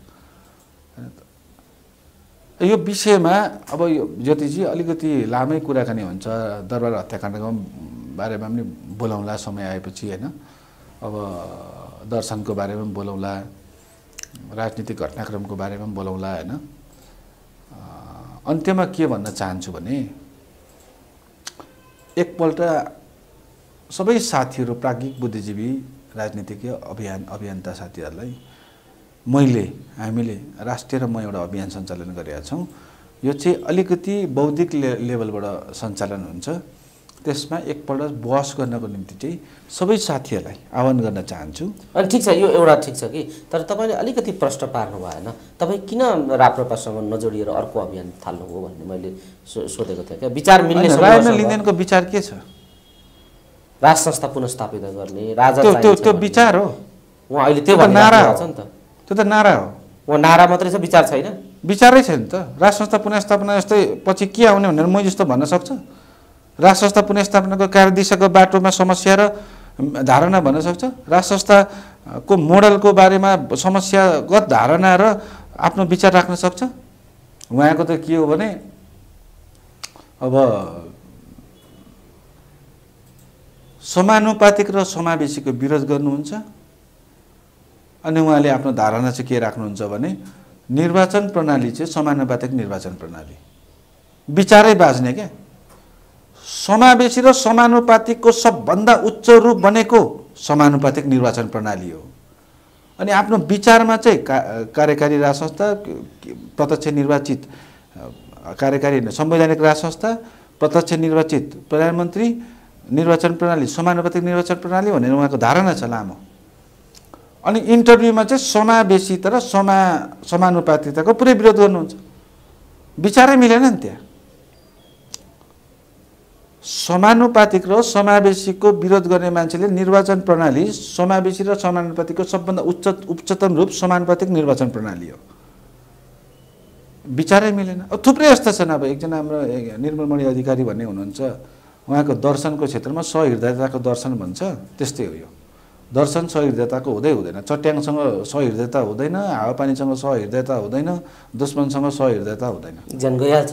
यो विषयमा अब यो ज्योतिजी अलिकति लामै कुराकानी हुन्छ। दरबार हत्याकाण्डको बारेमा पनि बोलाउँला समय आएपछि होइन। अब दर्शनको बारेमा पनि बोलौँला, राजनीतिक घटनाक्रमको बारेमा पनि बोलौँला हैन। अन्त्यमा के भन्न चाहन्छु भने एकपल्ट सबै साथीहरू प्राज्ञिक बुद्धिजीवी राजनीतिज्ञ अभियन्ता साथीहरूलाई हामीले राष्ट्रिय र म एउटा अभियान सञ्चालन गरेका छौँ। यो चाहिँ अलिकति बौद्धिक लेभलबाट सञ्चालन हुन्छ। त्यसमा एकपल्ट बहस गर्नको निम्ति चाहिँ सबै साथीहरूलाई आह्वान गर्न चाहन्छु। अनि ठिक छ, यो एउटा ठिक छ कि, तर तपाईँले अलिकति प्रश्न पार्नु भएन। तपाईँ किन राप्रपासँग नजोडिएर अर्को अभियान थाल्नुभयो भन्ने मैले सोधेको थिएँ क्या। विचार मिल्ने राजन लिङ्गदेनको विचार के छ? राज संस्था पुनर्स्थापित गर्ने राजा त्यो विचार हो। उहाँ अहिले त्यो नारा छ नि त। त्यो त नारा हो। उहाँ नारा मात्रै छ, विचार छैन। विचारै छैन त। राज संस्था पुनर्स्थापना जस्तै पछि के आउने भनेर म जस्तो भन्न सक्छ? राज संस्था पुनर्स्थापनाको कार्यदिशाको बाटोमा समस्या र धारणा भन्न सक्छ? राज संस्थाको मोडलको बारेमा समस्यागत धारणा र आफ्नो विचार राख्न सक्छ? उहाँको त के हो भने अब समानुपातिक र समावेशीको विरोध गर्नुहुन्छ। अनि उहाँले आफ्नो धारणा चाहिँ के राख्नुहुन्छ भने निर्वाचन प्रणाली चाहिँ समानुपातिक निर्वाचन प्रणाली। विचारै बाज्ने क्या। समावेशी र समानुपातिकको सबभन्दा उच्च रूप बनेको समानुपातिक निर्वाचन प्रणाली हो। अनि आफ्नो विचारमा चाहिँ कार्यकारी राज संस्था, प्रत्यक्ष निर्वाचित कार्यकारी संवैधानिक राज संस्था, प्रत्यक्ष निर्वाचित प्रधानमन्त्री, निर्वाचन प्रणाली समानुपातिक निर्वाचन प्रणाली भनेर उहाँको धारणा छ लामो। अनि इन्टरभ्यूमा चाहिँ समावेशिता र समानुपातिकताको पुरै विरोध गर्नुहुन्छ। विचारै मिलेन नि त्यहाँ। समानुपातिक र समावेशीको विरोध गर्ने मान्छेले निर्वाचन प्रणाली समावेशी र समानुपातिकको सबभन्दा उच्चतम रूप समानुपातिक निर्वाचन प्रणाली हो। विचारै मिलेन। अब थुप्रै यस्ता छन्। अब एकजना हाम्रो निर्मलमणि अधिकारी भन्ने हुनुहुन्छ, उहाँको दर्शनको क्षेत्रमा सहृदयताको दर्शन भन्छ, त्यस्तै हो यो। दर्शन सहृदयताको हुँदैन। चट्याङसँग सहृदयता हुँदैन, हावापानीसँग सहृदयता हुँदैन, दुश्मनसँग सहृदयता हुँदैन। जन गइहाल्छ।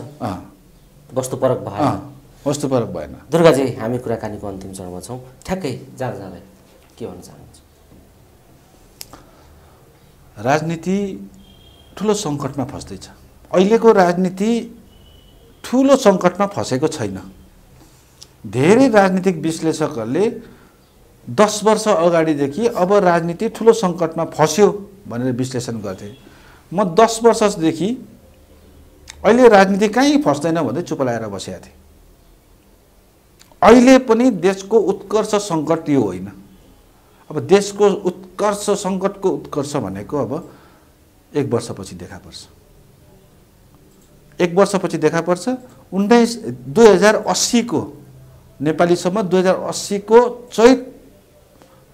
वस्तुपरक भएन। वस्तुपरक भएन। दुर्गाजी, हामी कुराकानीको अन्तिम चरणमा छौँ। ठ्याक्कै जाँदै के भन्न चाहनुहुन्छ? राजनीति ठुलो सङ्कटमा फस्दैछ। अहिलेको राजनीति ठुलो सङ्कटमा फसेको छैन। धेरै राजनीतिक विश्लेषकहरूले 10 वर्ष अगाडिदेखि अब राजनीति ठुलो सङ्कटमा फस्यो भनेर विश्लेषण गर्थे। म 10 वर्षदेखि अहिले राजनीति कहीँ फस्दैन भन्दै चुप लाएर बसेको थिएँ। अहिले पनि देशको उत्कर्ष सङ्कट यो होइन। अब देशको उत्कर्ष सङ्कटको उत्कर्ष भनेको अब 1 वर्षपछि देखा पर्छ। 1 वर्षपछि देखा पर्छ। 2080 को नेपालीसम्म 2080 को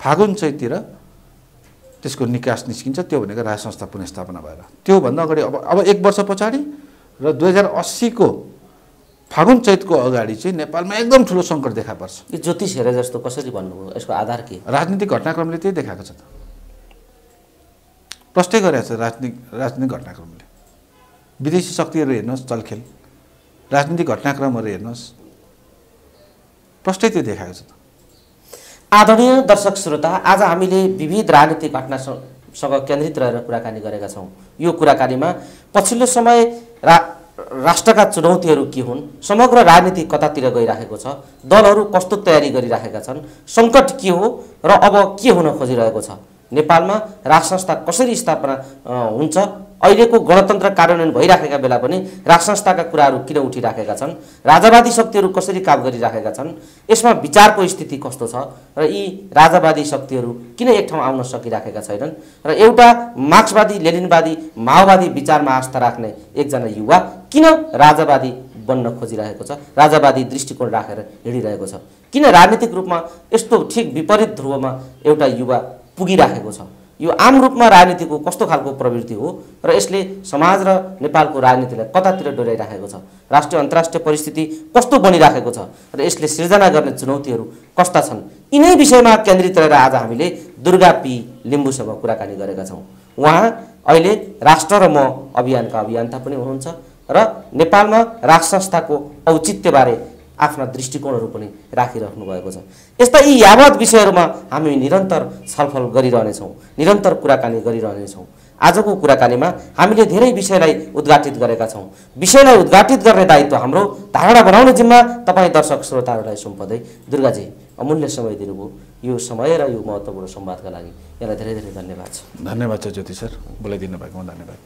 फागुन चैततिर त्यसको निकास निस्किन्छ। त्यो भनेको राज संस्था पुनर्स्थापना भएर। त्योभन्दा अगाडि अब 1 वर्ष पछाडि र 2080 को फागुन चैतको अगाडि चाहिँ नेपालमा एकदम ठुलो सङ्कट देखा पर्छ। यो ज्योतिष हेरे जस्तो कसरी भन्नुभयो? यसको आधार के? राजनीतिक घटनाक्रमले त्यही देखाएको छ त। प्रष्टै गरेको छ राजनीतिक घटनाक्रमले। विदेशी शक्तिहरू हेर्नुहोस्, चलखेल राजनीतिक घटनाक्रमहरू हेर्नुहोस्, प्रष्टै त्यो देखाएको छ त। आदरणीय दर्शक श्रोता, आज हामीले विविध राजनीतिक घटनासँग केन्द्रित रहेर कुराकानी गरेका छौँ। यो कुराकानीमा पछिल्लो समय राष्ट्रका चुनौतीहरू के हुन्, समग्र राजनीति कतातिर गइराखेको छ, दलहरू कस्तो तयारी गरिराखेका छन्, सङ्कट के हो र अब के हुन खोजिरहेको छ, नेपालमा राज संस्था कसरी स्थापना हुन्छ, अहिलेको गणतन्त्र कार्यान्वयन भइराखेका बेला पनि राज संस्थाका कुराहरू किन उठिराखेका छन्, राजावादी शक्तिहरू कसरी काम गरिराखेका छन्, यसमा विचारको स्थिति कस्तो छ र यी राजावादी शक्तिहरू किन एक ठाउँ आउन सकिराखेका छैनन् र एउटा मार्क्सवादी लेनिनवादी माओवादी विचारमा आस्था राख्ने एकजना युवा किन राजावादी बन्न खोजिरहेको छ, राजावादी दृष्टिकोण राखेर हिँडिरहेको छ, किन राजनीतिक रूपमा यस्तो ठिक विपरीत ध्रुवमा एउटा युवा पुगिराखेको छ, यो आम रूपमा राजनीतिको कस्तो खालको प्रवृत्ति हो र यसले समाज र नेपालको राजनीतिलाई कतातिर डोर्याइराखेको छ, राष्ट्रिय अन्तर्राष्ट्रिय परिस्थिति कस्तो बनिराखेको छ र यसले सिर्जना गर्ने चुनौतीहरू कस्ता छन्, यिनै विषयमा केन्द्रित रहेर आज हामीले दुर्गा पी लिम्बूसँग कुराकानी गरेका छौँ। उहाँ अहिले राष्ट्र र म अभियानका अभियन्ता पनि हुनुहुन्छ र नेपालमा राज संस्थाको औचित्यबारे आफ्ना दृष्टिकोणहरू पनि राखिराख्नु भएको छ। यस्ता यी यावत विषयहरूमा हामी निरन्तर छलफल गरिरहनेछौँ, निरन्तर कुराकानी गरिरहनेछौँ। आजको कुराकानीमा हामीले धेरै विषयलाई उद्घाटित गरेका छौँ। विषयलाई उद्घाटित गर्ने दायित्व हाम्रो, धारणा बनाउने जिम्मा तपाईँ दर्शक श्रोताहरूलाई सुम्पदै दुर्गाजी अमूल्य समय दिनुभयो। यो समय र यो महत्त्वपूर्ण संवादका लागि यहाँलाई धेरै धेरै धन्यवाद छ। धन्यवाद छ ज्योति सर, बोलाइदिनु भएकोमा धन्यवाद।